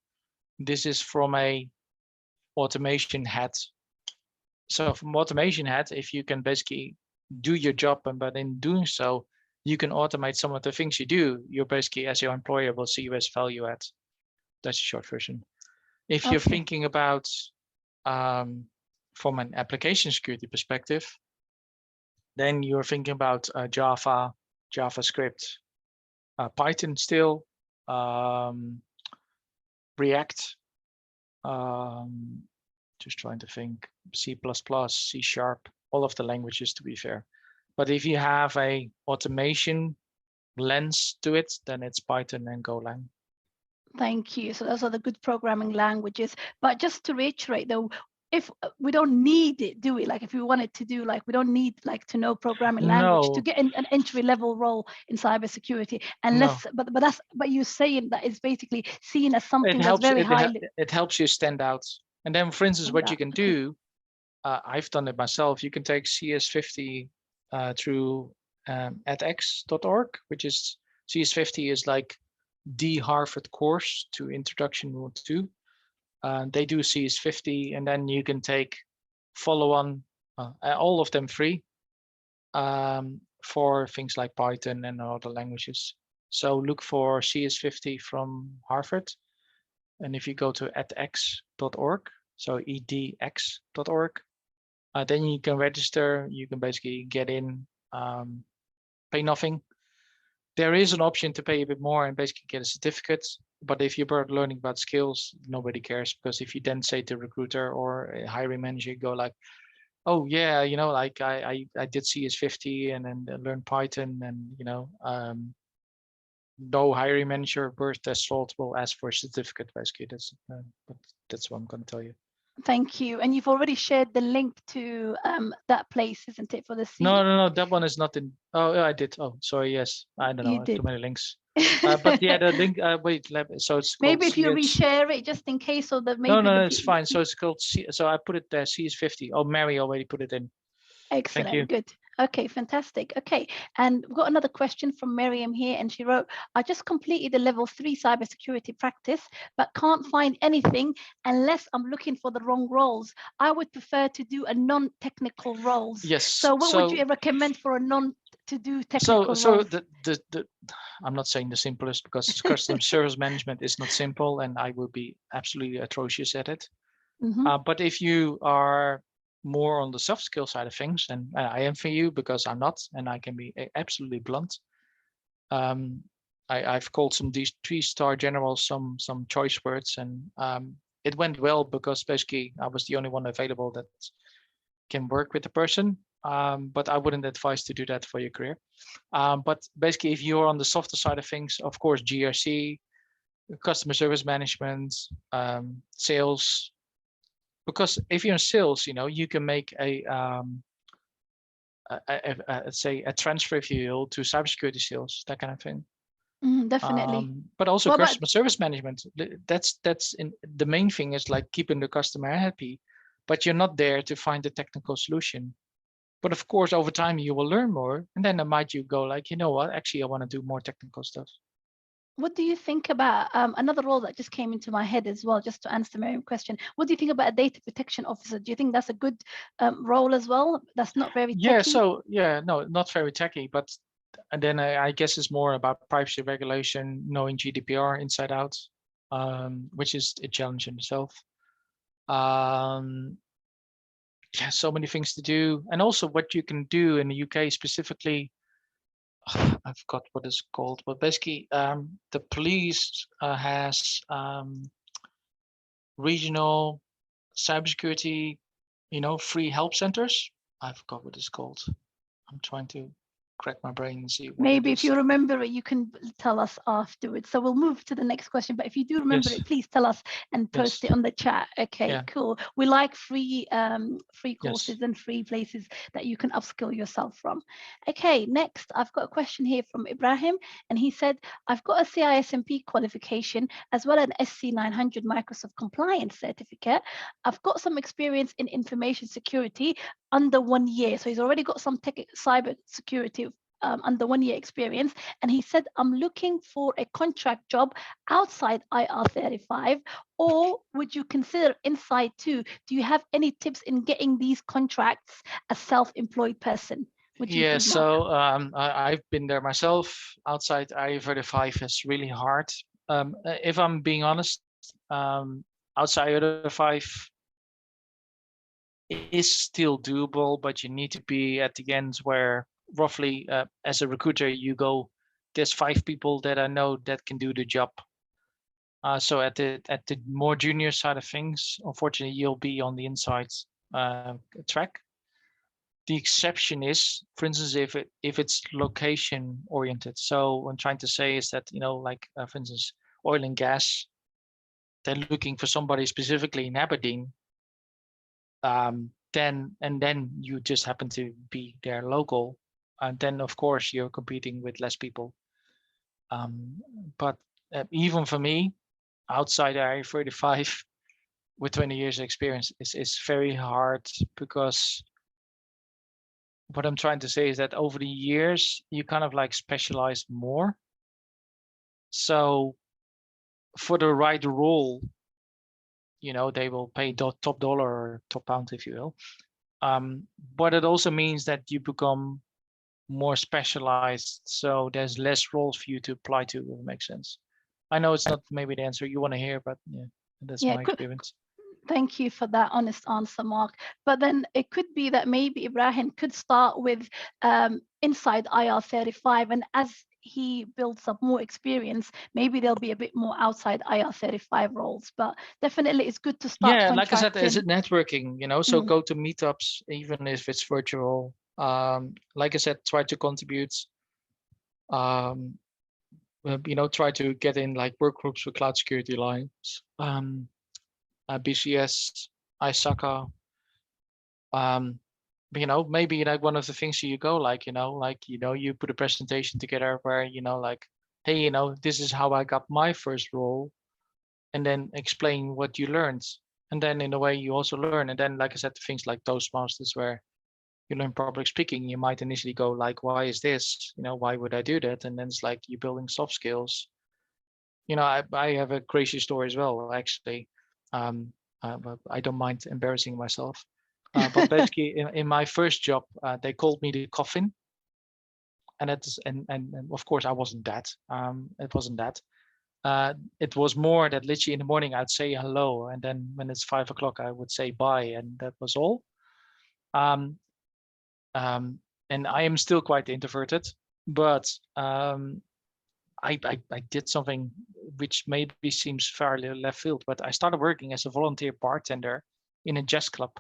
this is from a automation hat. So from automation hat, if you can basically do your job, but in doing so, you can automate some of the things you do, you're basically, as your employer, will see you as value add. That's the short version. If you're thinking about from an application security perspective, then you're thinking about Java, JavaScript, Python still, React, just trying to think, C++, C#, all of the languages, to be fair. But if you have a automation lens to it, then it's Python and Golang. Thank you. So those are the good programming languages. But just to reiterate though, if we don't need it, do we? Like if we wanted to do, like we don't need like to know programming language to get an entry level role in cybersecurity, unless. No. But you're saying that it's basically seen as something that's very highly. It helps you stand out. And then, for instance, what you can do, I've done it myself. You can take CS50 through edX.org, which is CS50 is like the Harvard course to Introduction 2. They do CS50, and then you can take follow-on, all of them free, for things like Python and other languages. So look for CS50 from Harvard. And if you go to edx.org, so edx.org, then you can register. You can basically get in, pay nothing. There is an option to pay a bit more and basically get a certificate. But if you're learning about skills, nobody cares, because if you then say to a recruiter or a hiring manager, you go like, oh yeah, you know, like I did CS50 and then learned Python, and you know, no hiring manager worth their salt will ask for a certificate. Basically, that's what I'm going to tell you. Thank you. And you've already shared the link to that place, isn't it, for the C? No, that one is not in. Oh, yeah, I did. Oh, sorry. Yes, I don't know. You I have did. too many links. But yeah, the link. Wait, so it's called Maybe if you CS. reshare it just in case, so that maybe. No, it's fine. So it's called C. So I put it there. CS50. Oh, Mary already put it in. Excellent. Thank you. Good. Okay, fantastic. Okay, and we've got another question from Miriam here, and she wrote, I just completed the level 3 cybersecurity practice, but can't find anything unless I'm looking for the wrong roles. I would prefer to do a non-technical roles. Yes. So what would you recommend for a to do technical roles? So the I'm not saying the simplest, because customer service management is not simple, and I will be absolutely atrocious at it. But if you are more on the soft skill side of things, and I am for you, because I'm not, and I can be absolutely blunt. I've called some these 3-star generals some choice words, and it went well because basically I was the only one available that can work with the person. But I wouldn't advise to do that for your career. But basically, if you're on the softer side of things, of course, GRC, customer service management, sales. Because if you're in sales, you know, you can make let's say a transfer, if you will, to cybersecurity sales, that kind of thing. Definitely. But also customer service management. That's in the main thing is like keeping the customer happy, but you're not there to find the technical solution. But of course, over time you will learn more, and then might you go like, you know what, actually I want to do more technical stuff. What do you think about another role that just came into my head as well, just to answer Miriam's question? What do you think about a data protection officer? Do you think that's a good role as well? That's not very techy? Yeah, so yeah, no, not very techy, but and then I guess it's more about privacy regulation, knowing GDPR inside out, which is a challenge in itself. Yeah, so many things to do, and also what you can do in the UK specifically. I forgot what it's called, but basically the police has regional cybersecurity, you know, free help centers. I forgot what it's called. I'm trying to crack my brain and see what maybe it if is. you remember it, you can tell us afterwards. So we'll move to the next question, but if you do remember it, please tell us and post it on the chat. Okay, cool. We like free courses and free places that you can upskill yourself from. Okay, next I've got a question here from Ibrahim, and he said, I've got a CISMP qualification as well as an SC 900 Microsoft compliance certificate. I've got some experience in information security under 1 year. So he's already got some cyber security under 1 year experience. And he said, I'm looking for a contract job outside IR35, or would you consider inside too? Do you have any tips in getting these contracts as self-employed person? Yeah, so I've been there myself. Outside IR35 is really hard. If I'm being honest, outside IR35 is still doable, but you need to be at the end where roughly as a recruiter, you go, there's 5 people that I know that can do the job. So at the more junior side of things, unfortunately, you'll be on the inside track. The exception is, for instance, if it's location oriented. So what I'm trying to say is that, you know, like for instance, oil and gas, they're looking for somebody specifically in Aberdeen. Then you just happen to be their local, and then of course you're competing with less people. But even for me, outside Area 35 with 20 years experience is very hard, because what I'm trying to say is that over the years you kind of like specialize more. So for the right role, you know, they will pay top dollar or top pound, if you will. But it also means that you become more specialized, so there's less roles for you to apply to, if it makes sense. I know it's not maybe the answer you want to hear, but yeah, that's my experience. Thank you for that honest answer, Mark. But then it could be that maybe Ibrahim could start with inside IR35, and as he builds up more experience, maybe there'll be a bit more outside IR35 roles. But definitely it's good to start. Yeah, like I said, is it networking, you know, so go to meetups, even if it's virtual. Like I said, try to contribute. You know, try to get in like work groups with Cloud Security Alliance, BCS, ISACA. You know, maybe like one of the things you go like, you put a presentation together where, like, hey, this is how I got my first role, and then explain what you learned. And then in a way you also learn. And then, like I said, things like Toastmasters where you learn public speaking, you might initially go like, why is this? Why would I do that? And then it's like you're building soft skills. I have a crazy story as well, actually. But I don't mind embarrassing myself. But basically, in my first job, they called me the coffin, and of course I wasn't that. It wasn't that. It was more that literally in the morning I'd say hello, and then when it's 5 o'clock I would say bye, and that was all. And I am still quite introverted, but I did something which maybe seems fairly left field, but I started working as a volunteer bartender in a jazz club,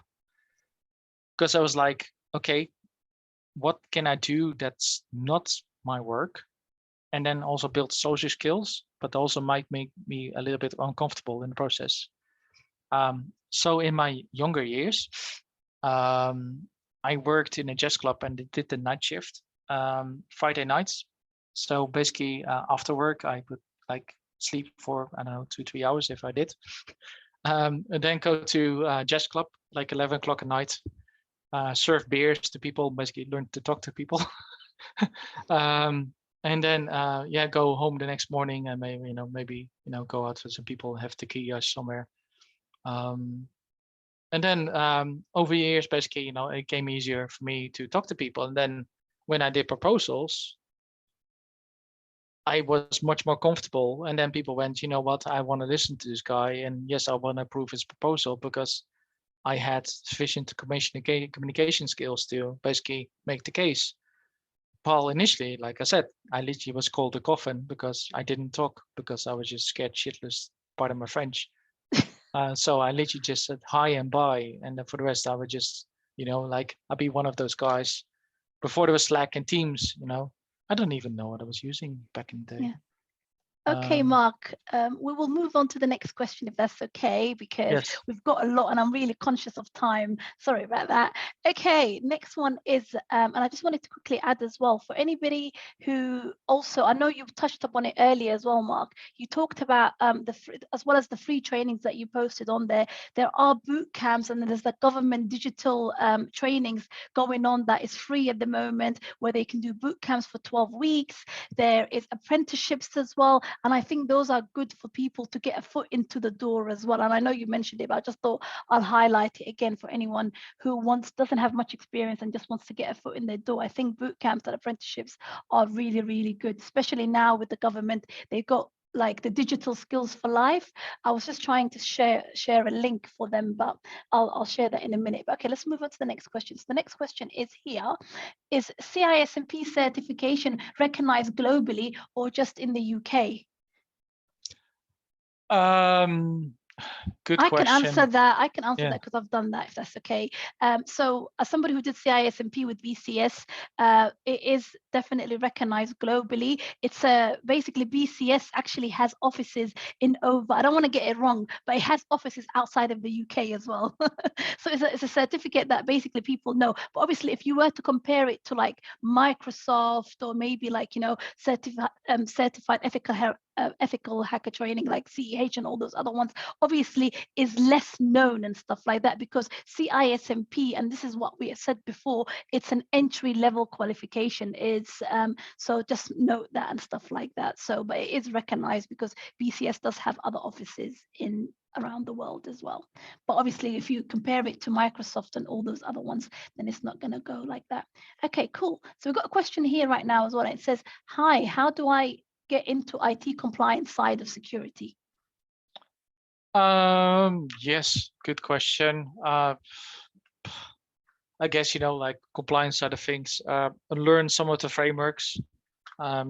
because I was like, okay, what can I do that's not my work, and then also build social skills, but also might make me a little bit uncomfortable in the process. So in my younger years, I worked in a jazz club and did the night shift, Friday nights. So basically after work, I would like sleep for, I don't know, 2-3 hours if I did. And then go to jazz club, like 11 o'clock at night, serve beers to people, basically learn to talk to people. And then go home the next morning and maybe go out with some people, have tequila somewhere. And then over the years, basically, it became easier for me to talk to people. And then when I did proposals, I was much more comfortable. And then people went, you know what, I want to listen to this guy. And yes, I want to approve his proposal because I had sufficient communication skills to basically make the case. Paul, initially, like I said, I literally was called a coffin because I didn't talk, because I was just scared shitless, pardon my French. So I literally just said hi and bye. And then for the rest, I would just, like, I'd be one of those guys. Before there was Slack and Teams, I don't even know what I was using back in the day. Yeah. Okay, Mark, we will move on to the next question if that's okay, because we've got a lot and I'm really conscious of time. Sorry about that. Okay, next one is, and I just wanted to quickly add as well, for anybody who also, I know you've touched upon it earlier as well, Mark, you talked about as well as the free trainings that you posted on there. There are boot camps and there's the government digital trainings going on that is free at the moment, where they can do boot camps for 12 weeks. There is apprenticeships as well. And I think those are good for people to get a foot into the door as well. And I know you mentioned it, but I just thought I'll highlight it again for anyone who doesn't have much experience and just wants to get a foot in their door. I think boot camps and apprenticeships are really, really good, especially now with the government. They've got like the digital skills for life. I was just trying to share a link for them, but I'll share that in a minute. But okay, let's move on to the next question. So the next question is here: is CISMP certification recognized globally or just in the UK? Good question. I can answer that because I've done that, if that's okay. So as somebody who did CISMP with BCS, it is definitely recognized globally. It's basically BCS actually has offices in over, I don't want to get it wrong, but it has offices outside of the UK as well. So it's a certificate that basically people know. But obviously, if you were to compare it to like Microsoft or maybe like, certified ethical hacker training like CEH and all those other ones, obviously is less known and stuff like that, because CISMP, and this is what we have said before, it's an entry level qualification. It's so just note that and stuff like that. So but it is recognized because BCS does have other offices in around the world as well. But obviously, if you compare it to Microsoft and all those other ones, then it's not going to go like that. Okay, cool. So we've got a question here right now as well. It says, hi, how do I get into IT compliance side of security? Yes, good question. I guess, like compliance side of things, learn some of the frameworks.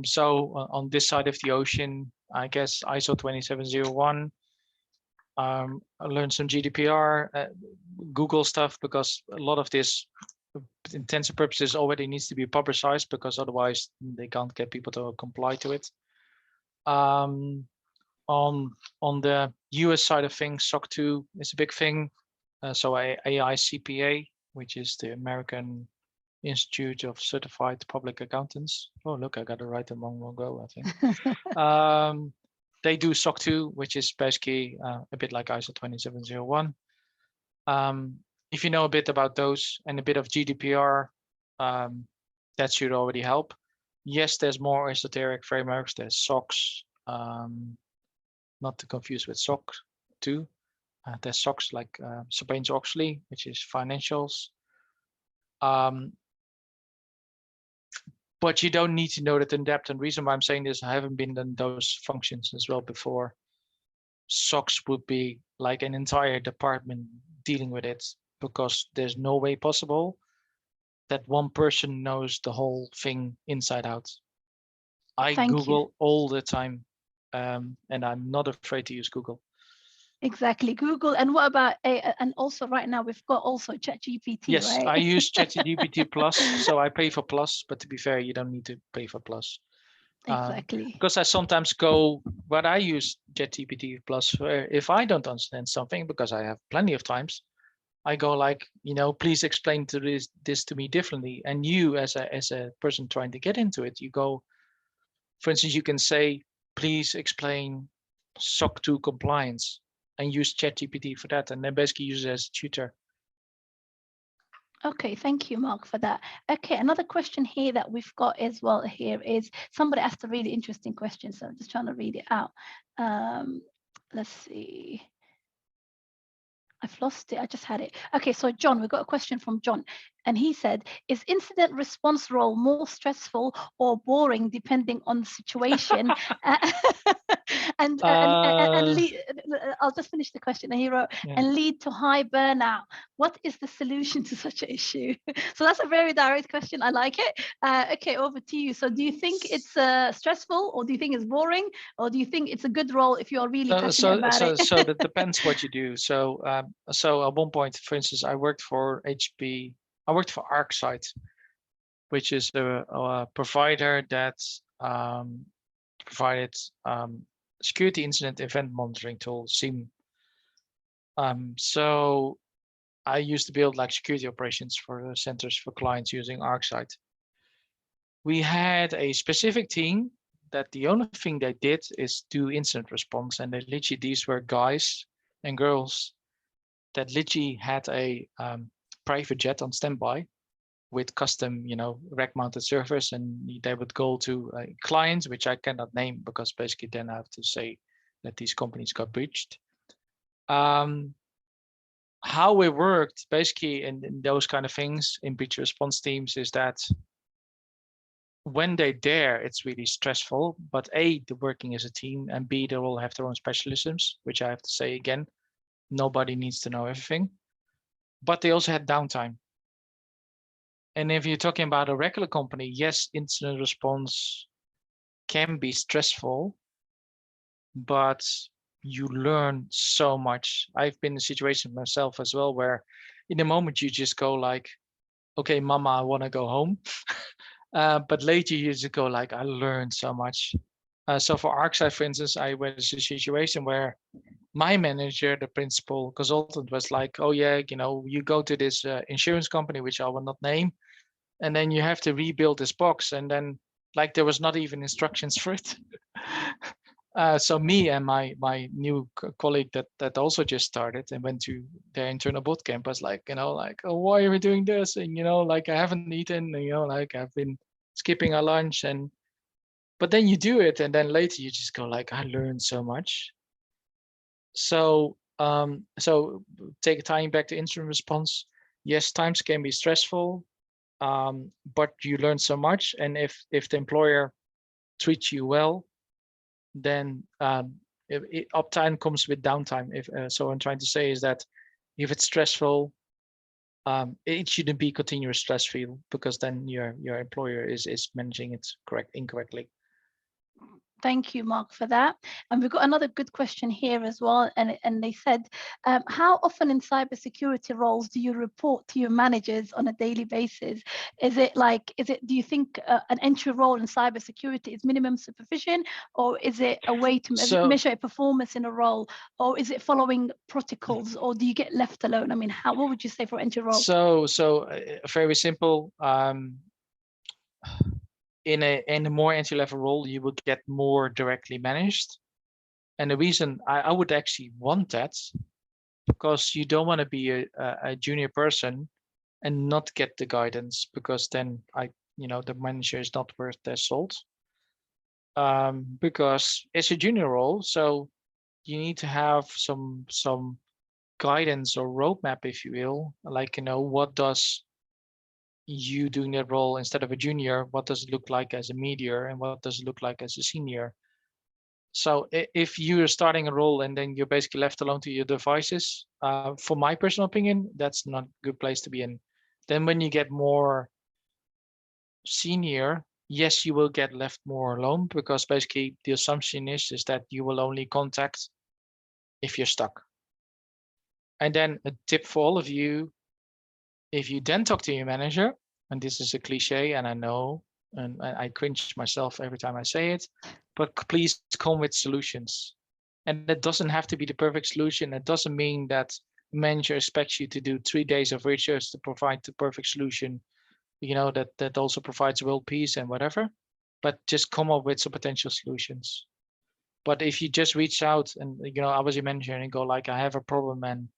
So on this side of the ocean, I guess ISO 27001, I learned some GDPR, Google stuff, because a lot of this intents and purposes already needs to be publicized, because otherwise they can't get people to comply to it. On the US side of things, SOC 2 is a big thing. So AICPA, which is the American Institute of Certified Public Accountants. Oh, look, I got it right a long ago, I think. They do SOC 2, which is basically a bit like ISO 27001. If you know a bit about those and a bit of GDPR, that should already help. Yes, there's more esoteric frameworks. There's SOX, not to confuse with SOC 2. There's SOX like Sarbanes-Oxley, which is financials. But you don't need to know that in depth. And the reason why I'm saying this, I haven't been in those functions as well before. SOX would be like an entire department dealing with it, because there's no way possible that one person knows the whole thing inside out. I Google all the time, and I'm not afraid to use Google. Exactly, Google. And what about and also right now we've got also ChatGPT. Yes, right? I use ChatGPT Plus, so I pay for Plus. But to be fair, you don't need to pay for Plus. Exactly. Because I sometimes go, but I use ChatGPT Plus if I don't understand something, because I have plenty of times. I go like, please explain this to me differently. And you, as a person trying to get into it, you go, for instance, you can say, please explain SOC 2 compliance, and use ChatGPT for that, and then basically use it as a tutor. Okay, thank you, Mark, for that. Okay, another question here that we've got as well here is, somebody asked a really interesting question, so I'm just trying to read it out. Let's see. I've lost it. I just had it. Okay, so John, we've got a question from John. And he said, is incident response role more stressful or boring depending on the situation? and I'll just finish the question. And he wrote, and lead to high burnout. What is the solution to such an issue? So that's a very direct question. I like it. Okay, over to you. So do you think it's stressful, or do you think it's boring, or do you think it's a good role if you're really passionate about it? So that depends what you do. So at one point, for instance, I worked for HP. I worked for ArcSight, which is a provider that provided security incident event monitoring tool, SIEM. So I used to build like security operations for centers for clients using ArcSight. We had a specific team that the only thing they did is do incident response, and they literally, these were guys and girls that literally had a private jet on standby with custom, rack-mounted servers, and they would go to clients, which I cannot name because basically then I have to say that these companies got breached. How it worked basically in those kind of things in breach response teams is that when they're there, it's really stressful, but A, they're working as a team, and B, they all have their own specialisms, which I have to say again, nobody needs to know everything, but they also had downtime. And if you're talking about a regular company, yes, incident response can be stressful, but you learn so much. I've been in a situation myself as well, where in the moment you just go like, okay, mama, I want to go home. But later you just go like, I learned so much. So for ArcSight, for instance, I was in a situation where my manager, the principal consultant, was like, oh yeah, you go to this insurance company, which I will not name, and then you have to rebuild this box. And then like there was not even instructions for it. So me and my new colleague that also just started and went to their internal boot camp was like, oh, why are we doing this? And like I haven't eaten, like I've been skipping our lunch, but then you do it, and then later you just go like, I learned so much. So So tying back to incident response, yes, times can be stressful, but you learn so much. And if the employer treats you well, then uptime comes with downtime. So I'm trying to say is that if it's stressful, it shouldn't be continuous stress field, because then your employer is managing it incorrectly. Thank you, Mark, for that. And we've got another good question here as well. And they said, how often in cybersecurity roles do you report to your managers on a daily basis? Do you think an entry role in cybersecurity is minimum supervision, or is it a way to measure a performance in a role, or is it following protocols, or do you get left alone? I mean, what would you say for entry role? So very simple. In a more entry-level role, you will get more directly managed. And the reason I would actually want that, because you don't want to be a junior person and not get the guidance, because then the manager is not worth their salt. Because it's a junior role, so you need to have some guidance or roadmap, if you will, like, what does you doing that role instead of a junior, what does it look like as a meteor, and what does it look like as a senior? So if you're starting a role and then you're basically left alone to your devices, for my personal opinion, that's not a good place to be in. Then when you get more senior, yes, you will get left more alone, because basically the assumption is that you will only contact if you're stuck. And then a tip for all of you, if you then talk to your manager, and this is a cliche, and I know, and I cringe myself every time I say it, but please come with solutions. And that doesn't have to be the perfect solution. It doesn't mean that manager expects you to do 3 days of research to provide the perfect solution, that also provides world peace and whatever, but just come up with some potential solutions. But if you just reach out and, I was your manager, and go like, I have a problem, and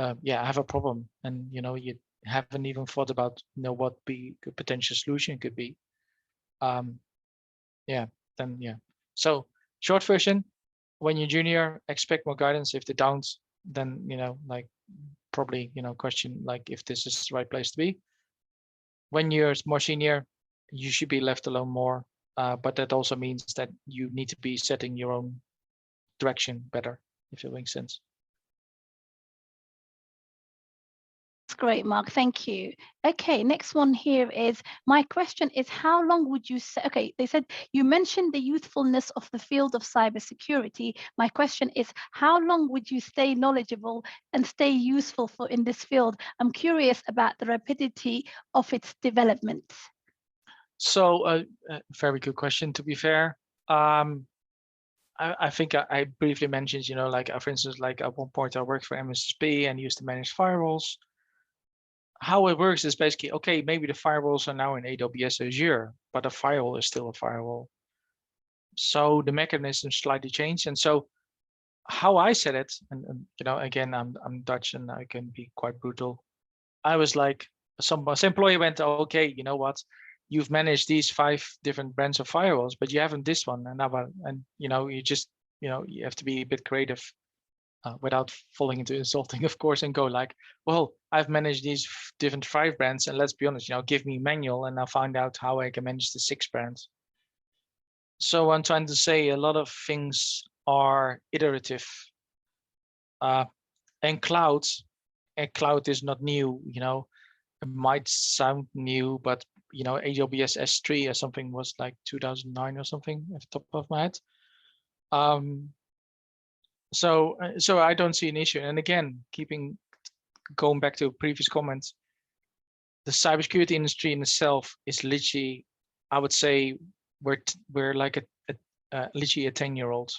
I have a problem, and you haven't even thought about what the potential solution could be. So short version, when you're junior, expect more guidance. If they don't, then probably question like if this is the right place to be. When you're more senior, you should be left alone more, but that also means that you need to be setting your own direction better, if it makes sense. Great, Mark, thank you. Okay, next one here is, my question is, how long would you say, okay, they said you mentioned the youthfulness of the field of cybersecurity. My question is, how long would you stay knowledgeable and stay useful in this field? I'm curious about the rapidity of its development. So a very good question, to be fair. I think I briefly mentioned, for instance, like at one point I worked for MSSP and used to manage firewalls. How it works is basically, okay, maybe the firewalls are now in AWS Azure, but a firewall is still a firewall. So the mechanism slightly changed. And so how I said it, and again, I'm Dutch and I can be quite brutal. I was like, some employee went, okay, you know what? You've managed these 5 different brands of firewalls, but you haven't this one. And you just, you have to be a bit creative. Without falling into insulting, of course, and go like, well, I've managed these different 5 brands, and let's be honest, give me a manual and I'll find out how I can manage the 6 brands. So I'm trying to say a lot of things are iterative. And cloud is not new, it might sound new, but AWS S3 or something was like 2009 or something at the top of my head. So I don't see an issue. And again, going back to previous comments, the cybersecurity industry in itself is literally, I would say, we're like literally a 10-year-old.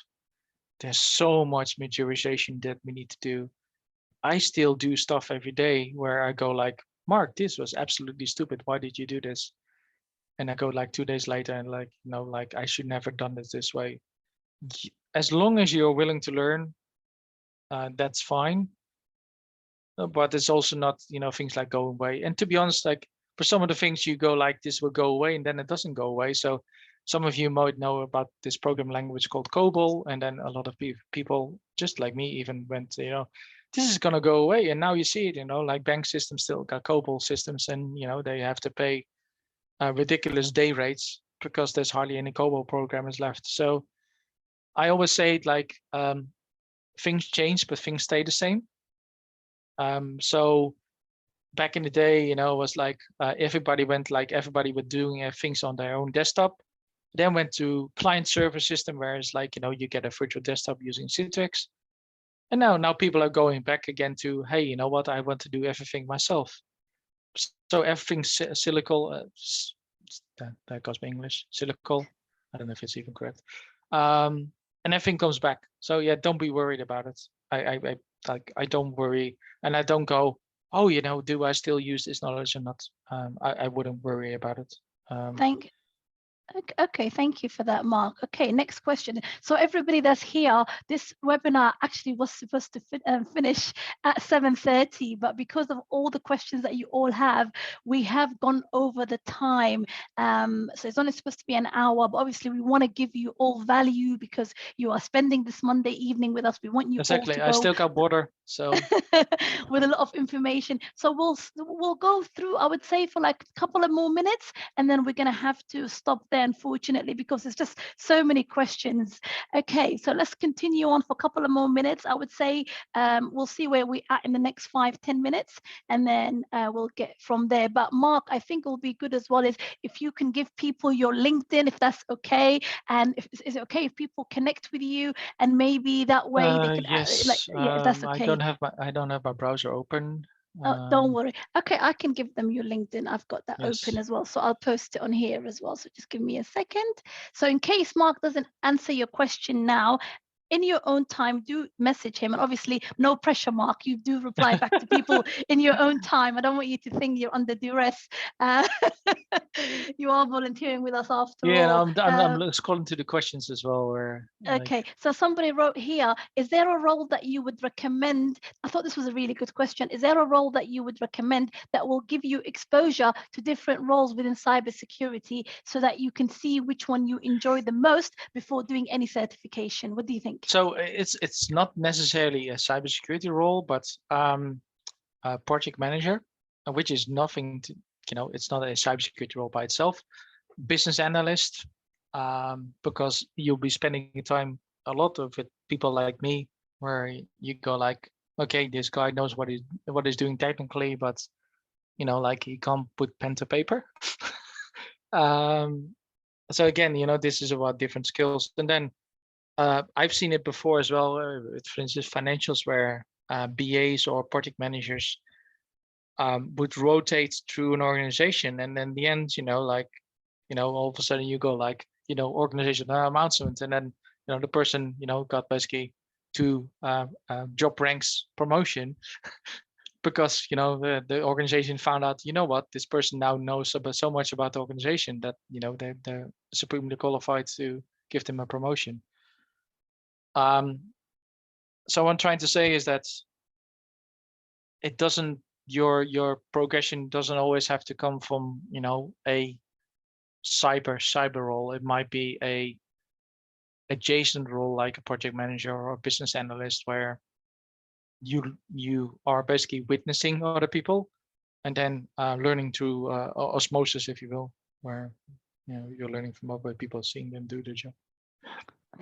There's so much maturation that we need to do. I still do stuff every day where I go like, Mark, this was absolutely stupid. Why did you do this? And I go like 2 days later and like, I should never done it this way. As long as you're willing to learn, that's fine. But it's also not, things like go away. And to be honest, like for some of the things you go like, this will go away, and then it doesn't go away. So some of you might know about this program language called COBOL, and then a lot of people, just like me, even went, this is going to go away. And now you see it, like bank systems still got COBOL systems, and they have to pay ridiculous day rates because there's hardly any COBOL programmers left. So I always say it like things change, but things stay the same. So back in the day, it was like everybody were doing things on their own desktop. Then went to client server system, where it's like, you get a virtual desktop using Citrix. And now people are going back again to, hey, you know what? I want to do everything myself. So everything's silical. That goes by English. Silical. I don't know if it's even correct. And everything comes back. So yeah, don't be worried about it. I don't worry, and I don't go, oh, do I still use this knowledge or not? I wouldn't worry about it. Okay, thank you for that, Mark. Okay, next question. So everybody that's here, this webinar actually was supposed to finish at 7:30, but because of all the questions that you all have, we have gone over the time. So it's only supposed to be an hour, but obviously we want to give you all value because you are spending this Monday evening with us. We want you exactly. all to go I still got water, so with a lot of information. So we'll go through, I would say, for like a couple of more minutes, and then we're going to have to stop there, unfortunately, because there's just so many questions. Okay, so let's continue on for a couple of more minutes. I would say we'll see where we're at in the next 5-10 minutes, and then we'll get from there. But Mark, I think it will be good as well if you can give people your LinkedIn, if that's okay, and is it okay if people connect with you, and maybe that way they can yes, if that's okay. I don't have my browser open. Don't worry. Okay, I can give them your LinkedIn. I've got that yes. open as well. So I'll post it on here as well. So just give me a second. So in case Mark doesn't answer your question now, in your own time, do message him. And obviously, no pressure, Mark. You do reply back to people in your own time. I don't want you to think you're under duress. You are volunteering with us after all. Yeah, I'm scrolling to the questions as well. Okay, so somebody wrote here, is there a role that you would recommend? I thought this was a really good question. Is there a role that you would recommend that will give you exposure to different roles within cybersecurity so that you can see which one you enjoy the most before doing any certification? What do you think? So it's not necessarily a cybersecurity role, but a project manager, which is nothing to, it's not a cybersecurity role by itself. Business analyst, because you'll be spending time a lot of with people like me, where you go like, okay, this guy knows what he's doing technically, but like he can't put pen to paper. So again, this is about different skills. And then I've seen it before as well, with, for instance, financials, where BAs or project managers would rotate through an organization, and then the end, all of a sudden you go like, organization announcement, and then the person got basically 2 job ranks promotion because the organization found out, what, this person now knows so much about the organization that they're supremely qualified to give them a promotion. So what I'm trying to say is that it doesn't, your progression doesn't always have to come from a cyber role. It might be a adjacent role like a project manager or a business analyst, where you are basically witnessing other people and then learning through osmosis, if you will, where you're learning from other people, seeing them do the job.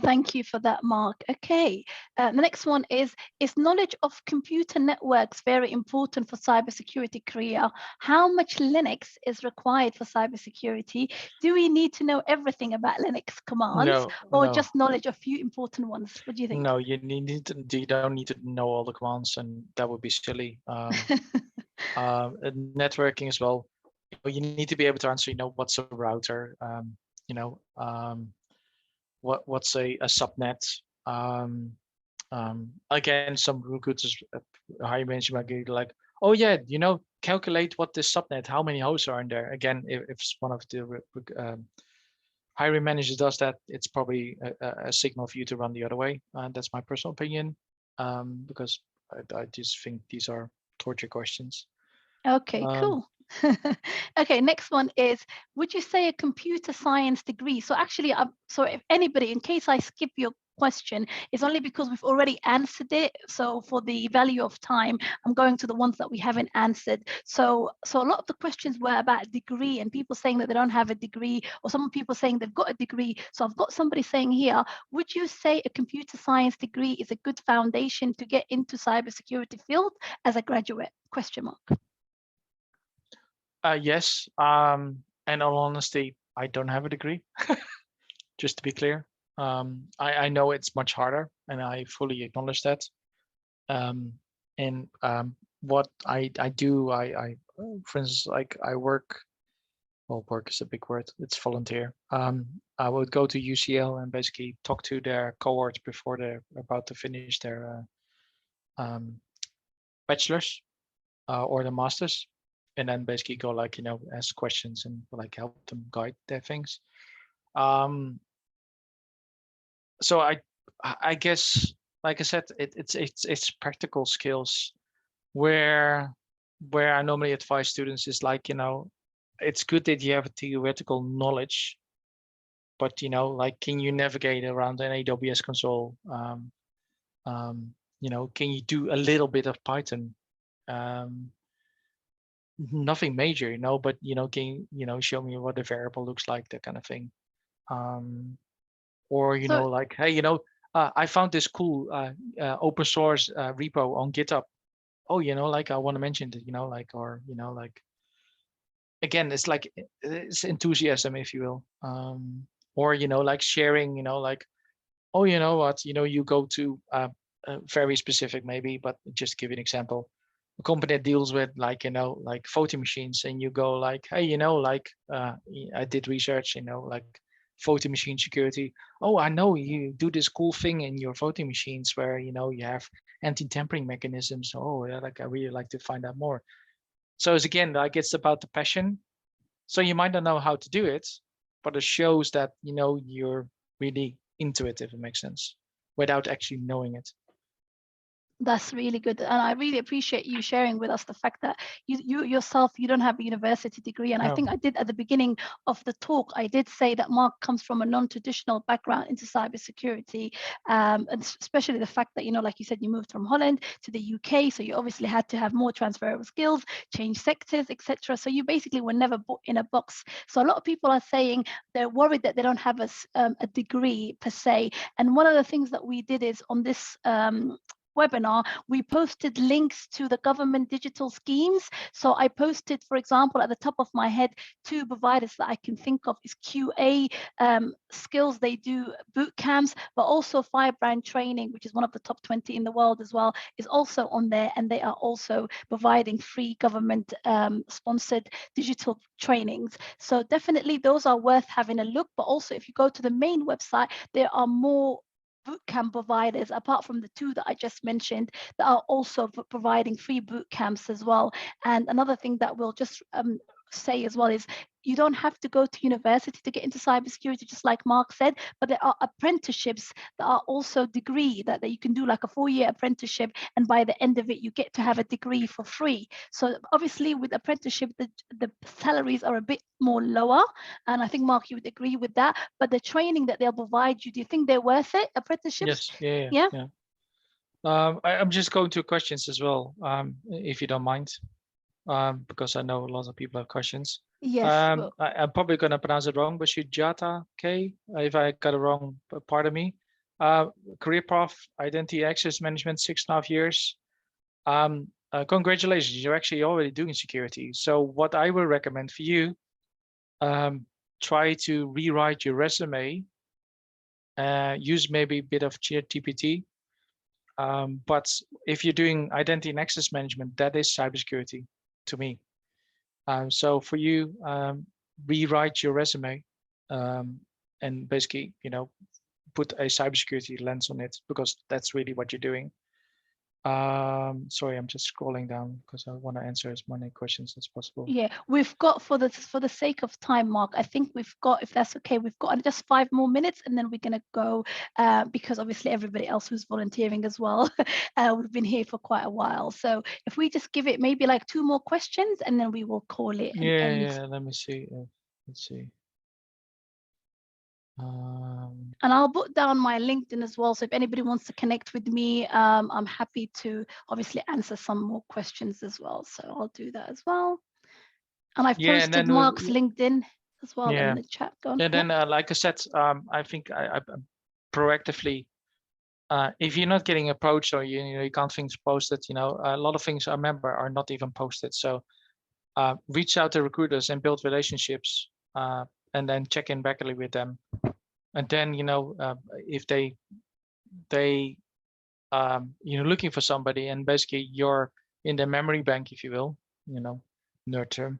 Thank you for that, Mark. Okay, the next one is knowledge of computer networks very important for cybersecurity career? How much Linux is required for cybersecurity? Do we need to know everything about Linux commands, or just knowledge of a few important ones? What do you think? No, you don't need to know all the commands, and that would be silly. Networking as well. You need to be able to answer, what's a router, what's a subnet. Again, some recruiters, high management, might be like, oh yeah, calculate what this subnet, how many hosts are in there. Again, if one of the hiring managers does that, it's probably a signal for you to run the other way. That's my personal opinion, because I just think these are torture questions. Okay, cool. Okay, next one is, would you say a computer science degree? So actually, so if anybody, in case I skip your question, it's only because we've already answered it. So for the value of time, I'm going to the ones that we haven't answered. So a lot of the questions were about degree and people saying that they don't have a degree, or some people saying they've got a degree. So I've got somebody saying here, would you say a computer science degree is a good foundation to get into cybersecurity field as a graduate? Question mark. Yes. And in all honesty, I don't have a degree, just to be clear. I know it's much harder, and I fully acknowledge that. What I do, for instance, like I work. Well, work is a big word. It's volunteer. I would go to UCL and basically talk to their cohorts before they're about to finish their bachelor's or the master's, and then basically go like, ask questions and like help them guide their things. So I guess, like I said, it's practical skills where I normally advise students is like, it's good that you have a theoretical knowledge, but like, can you navigate around an AWS console? Can you do a little bit of Python? Nothing major, but can show me what a variable looks like, that kind of thing. Or like, hey, I found this cool open source repo on GitHub. Oh, like I want to mention it, like, or like, again, it's like, it's enthusiasm, if you will. Or like sharing, like, oh, you know what, you go to very specific maybe, but just give you an example. A company that deals with like, like voting machines, and you go like, hey, like I did research, like voting machine security. Oh, I know you do this cool thing in your voting machines where, you have anti-tampering mechanisms. Oh, yeah, like I really like to find out more. So it's again, like, it's about the passion. So you might not know how to do it, but it shows that, you're really into it, if it makes sense, without actually knowing it. That's really good, and I really appreciate you sharing with us the fact that you yourself, you don't have a university degree. And no. I think I did at the beginning of the talk, I did say that Mark comes from a non-traditional background into cybersecurity, and especially the fact that, like you said, you moved from Holland to the UK, so you obviously had to have more transferable skills, change sectors, etc. So you basically were never put in a box. So a lot of people are saying they're worried that they don't have a degree per se. And one of the things that we did is on this webinar, we posted links to the government digital schemes. So I posted, for example, at the top of my head, 2 providers that I can think of is QA skills. They do boot camps, but also Firebrand Training, which is one of the top 20 in the world as well, is also on there. And they are also providing free government sponsored digital trainings. So definitely those are worth having a look. But also if you go to the main website, there are more bootcamp providers, apart from the 2 that I just mentioned, that are also providing free boot camps as well. And another thing that we'll just say as well is, you don't have to go to university to get into cybersecurity, just like Mark said, but there are apprenticeships that are also degree that you can do, like a 4-year apprenticeship, and by the end of it you get to have a degree for free. So obviously with apprenticeship, the salaries are a bit more lower, and I think Mark, you would agree with that, but the training that they'll provide you, do you think they're worth it, apprenticeships? Yes. Yeah. I'm just going to questions as well, if you don't mind, because I know a lot of people have questions. Yes. I'm probably going to pronounce it wrong, but Sujata K, if I got it wrong, pardon me. Career path, identity access management, 6.5 years. Congratulations, you're actually already doing security. So what I will recommend for you, try to rewrite your resume, use maybe a bit of ChatGPT. But if you're doing identity and access management, that is cybersecurity to me. So for you, rewrite your resume and basically, put a cybersecurity lens on it, because that's really what you're doing. Sorry, I'm just scrolling down because I want to answer as many questions as possible. Yeah, we've got, for the sake of time, Mark, I think we've got, if that's okay, we've got just 5 more minutes and then we're going to go, because obviously everybody else who's volunteering as well, we've been here for quite a while. So if we just give it maybe like 2 more questions and then we will call it an end. Yeah, let me see. Let's see. And I'll put down my LinkedIn as well. So if anybody wants to connect with me, I'm happy to obviously answer some more questions as well. So I'll do that as well. And I've Yeah, and posted then Mark's LinkedIn as well yeah. in the chat. Go on. And then, like I said, I think I proactively, if you're not getting approached or you can't things posted, a lot of things I remember are not even posted. So reach out to recruiters and build relationships, and then check in regularly with them. And then if they looking for somebody and basically you're in their memory bank, if you will, nerd term,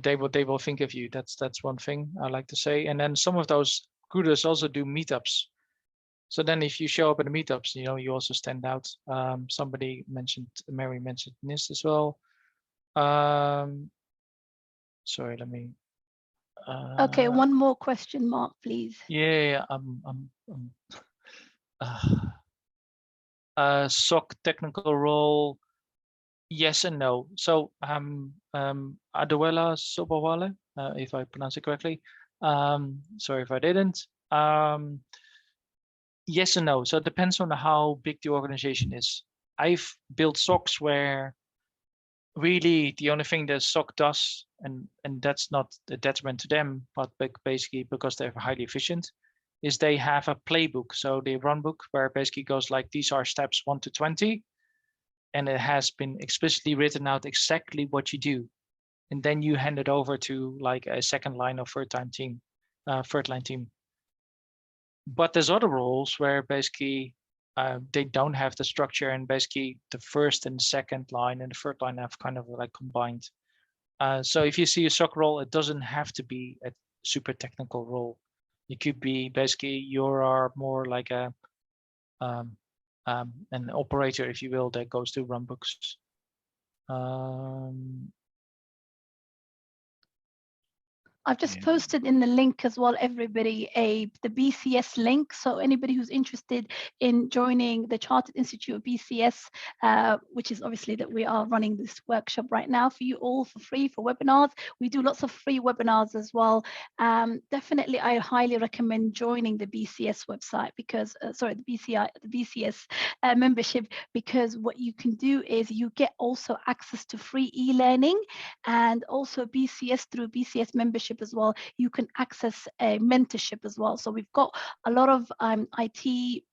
they will think of you. That's one thing I like to say. And then some of those recruiters also do meetups. So then if you show up at the meetups, you also stand out. Mary mentioned this as well. Sorry, let me. Okay, one more question, Mark, please. Yeah, SOC technical role, yes and no. So Adewela Sobawale, if I pronounce it correctly. Sorry if I didn't. Yes and no. So it depends on how big the organization is. I've built SOCs where really the only thing that SOC does, and that's not a detriment to them, but basically because they're highly efficient, is they have a playbook. So the run book where it basically goes like, these are steps 1 to 20. And it has been explicitly written out exactly what you do. And then you hand it over to like a second line or third line team. But there's other roles where basically they don't have the structure, and basically the first and second line and the third line have kind of like combined. So if you see a SOC role, it doesn't have to be a super technical role. It could be basically you are more like an operator, if you will, that goes to run books. I've just posted in the link as well, everybody, the BCS link. So anybody who's interested in joining the Chartered Institute of BCS, which is obviously that we are running this workshop right now for you all for free for webinars. We do lots of free webinars as well. Definitely, I highly recommend joining the BCS website because, the BCS membership, because what you can do is you get also access to free e-learning, and also BCS through BCS membership as well, you can access a mentorship as well. So we've got a lot of IT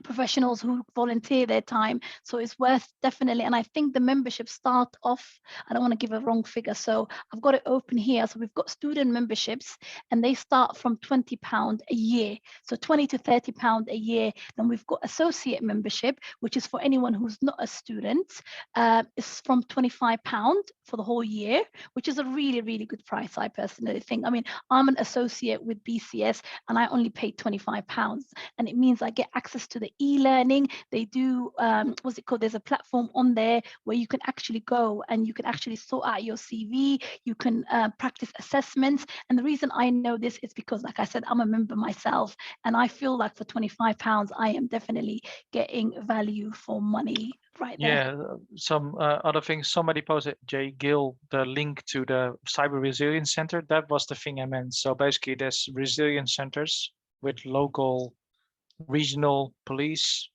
professionals who volunteer their time, so it's worth definitely. And I think the membership start off, I don't want to give a wrong figure, so I've got it open here. So we've got student memberships and they start from £20 a year, so £20 to £30 a year. Then we've got associate membership, which is for anyone who's not a student. It's from £25 for the whole year, which is a really, really good price, I personally think. I mean, I'm an associate with BCS and I only paid £25, and it means I get access to the e-learning. They do what's it called, there's a platform on there where you can actually go and you can actually sort out your CV, you can practice assessments. And the reason I know this is because, like I said, I'm a member myself, and I feel like for £25 I am definitely getting value for money right there. Yeah, some other things. Somebody posted, Jay Gill, the link to the Cyber Resilience Center. That was the thing I meant. So basically there's resilience centers with local regional police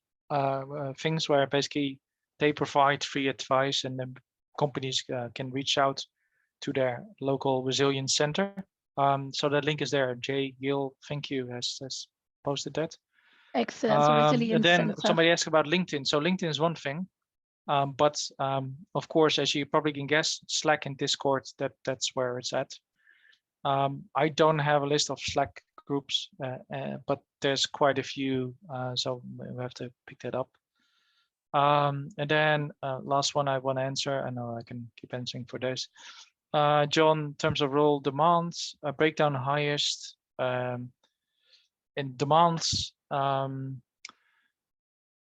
things where basically they provide free advice, and then companies can reach out to their local resilience center. So that link is there. Jay Gill, thank you, has posted that. Excellent. So resilience and then center. somebody asked about LinkedIn. So LinkedIn is one thing, but of course, as you probably can guess, Slack and Discord, that's where it's at. I don't have a list of Slack groups, but there's quite a few, so we have to pick that up. And then last one I want to answer. I know I can keep answering for this. John, in terms of role demands, breakdown highest in demands.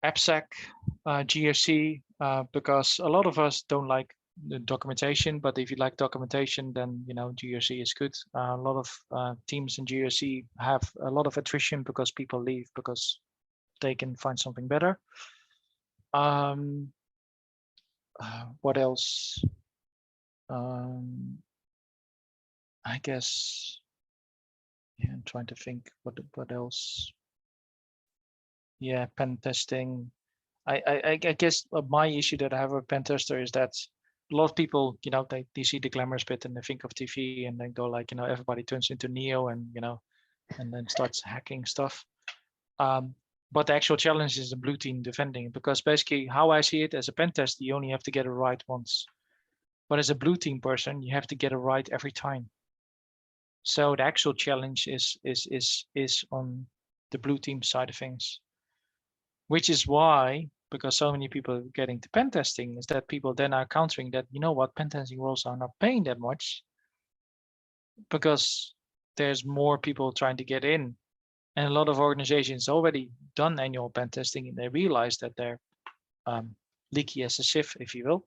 AppSec, GRC, because a lot of us don't like the documentation, but if you like documentation, then GRC is good. A lot of teams in GRC have a lot of attrition because people leave because they can find something better. What else? I guess, yeah, I'm trying to think what else. Yeah, pen testing. I guess my issue that I have with pen tester is that a lot of people, they see the glamorous bit and they think of TV and then go like, everybody turns into Neo and and then starts hacking stuff. But the actual challenge is the blue team defending, because basically how I see it, as a pen tester, you only have to get it right once. But as a blue team person, you have to get it right every time. So the actual challenge is on the blue team side of things, which is why, because so many people are getting to pen testing, is that people then are countering that, pen testing roles are not paying that much because there's more people trying to get in. And a lot of organizations already done annual pen testing and they realize that they're leaky as a sieve, if you will.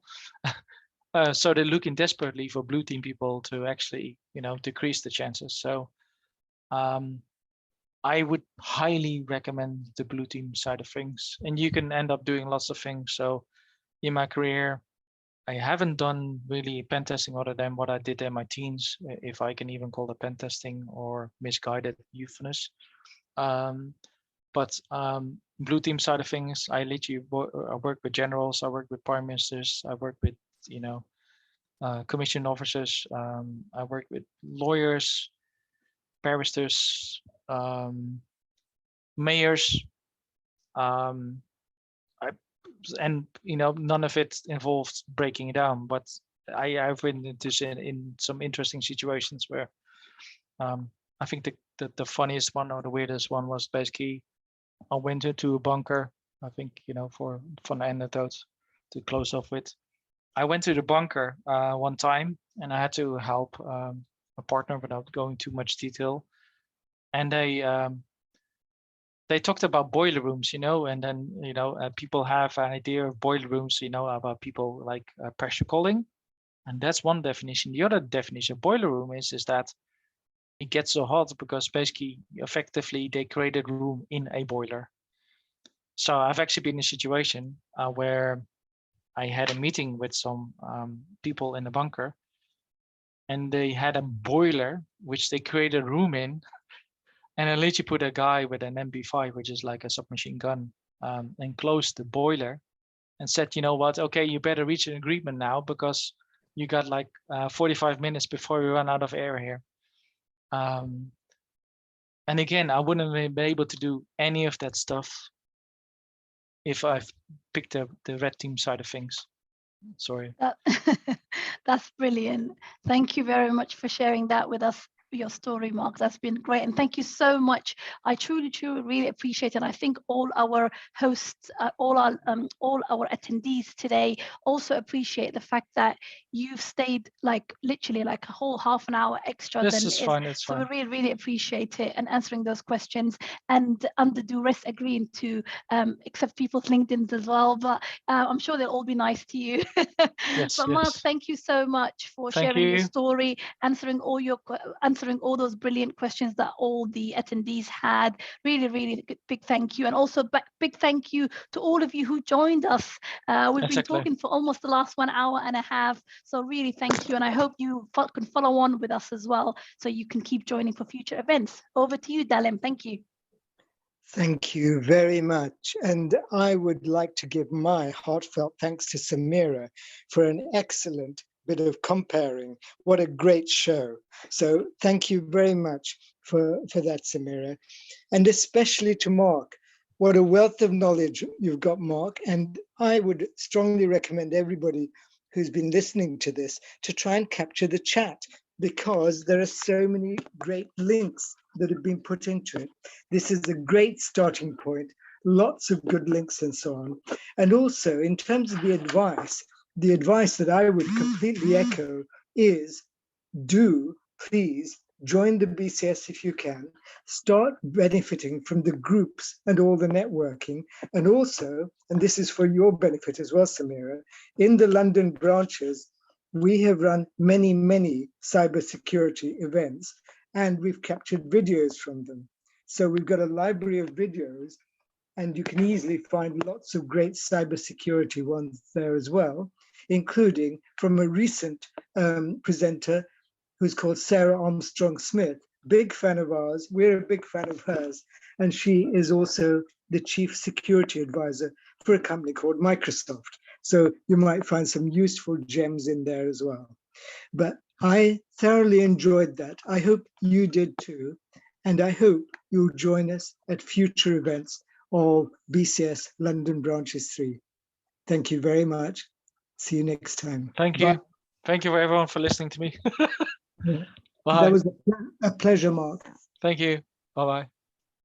So they're looking desperately for blue team people to actually, decrease the chances. So I would highly recommend the blue team side of things, and you can end up doing lots of things. So in my career, I haven't done really pen testing other than what I did in my teens, if I can even call it pen testing or misguided youthfulness. But blue team side of things, I literally work with generals, I work with prime ministers, I work with commission officers, I work with lawyers, barristers, mayors, and none of it involved breaking it down, but I've been in some interesting situations where I think the funniest one or the weirdest one was basically I went into a bunker. I think for fun anecdote to close off with. I went to the bunker one time and I had to help a partner without going too much detail, and they talked about boiler rooms, and then people have an idea of boiler rooms, about people like pressure cooling, and that's one definition. The other definition of boiler room is that it gets so hot because basically, effectively, they created room in a boiler. So I've actually been in a situation where I had a meeting with some people in the bunker, and they had a boiler which they created room in, and I literally put a guy with an MP5, which is like a submachine gun, and closed the boiler, and said, you know what? Okay, you better reach an agreement now because you got like 45 minutes before we run out of air here. And again, I wouldn't have been able to do any of that stuff if I've picked the red team side of things. Sorry. That's brilliant. Thank you very much for sharing that with us, your story, Mark. That's been great, and thank you so much. I truly really appreciate it. I think all our hosts, all our attendees today also appreciate the fact that you've stayed like literally like a whole half an hour extra. This is fine. It's so fine. we really appreciate it, and answering those questions, and under duress agreeing to accept people's LinkedIns as well. But I'm sure they'll all be nice to you. Yes, but Mark, thank you so much for sharing your story, answering all those brilliant questions that all the attendees had. Really big thank you, and also big thank you to all of you who joined us. We've been talking for almost the last 1 hour and a half, so really thank you, and I hope you can follow on with us as well, so you can keep joining for future events. Over to you, Dalim. Thank you. Thank you very much. And I would like to give my heartfelt thanks to Samira for an excellent bit of comparing. What a great show. So thank you very much for that, Samira. And especially to Mark. What a wealth of knowledge you've got, Mark. And I would strongly recommend everybody who's been listening to this to try and capture the chat, because there are so many great links that have been put into it. This is a great starting point, lots of good links and so on. And also in terms of the advice that I would completely echo is, do please join the BCS if you can, start benefiting from the groups and all the networking. And also, and this is for your benefit as well, Samira, in the London branches, we have run many, many cybersecurity events, and we've captured videos from them. So we've got a library of videos, and you can easily find lots of great cybersecurity ones there as well, including from a recent presenter who's called Sarah Armstrong-Smith, big fan of ours. We're a big fan of hers. And she is also the chief security advisor for a company called Microsoft. So you might find some useful gems in there as well. But I thoroughly enjoyed that. I hope you did too. And I hope you'll join us at future events of BCS London Branches 3. Thank you very much. See you next time. Thank Bye. you. Thank you everyone for listening to me. Yeah. Bye. That was a pleasure, Mark. Thank you. Bye-bye.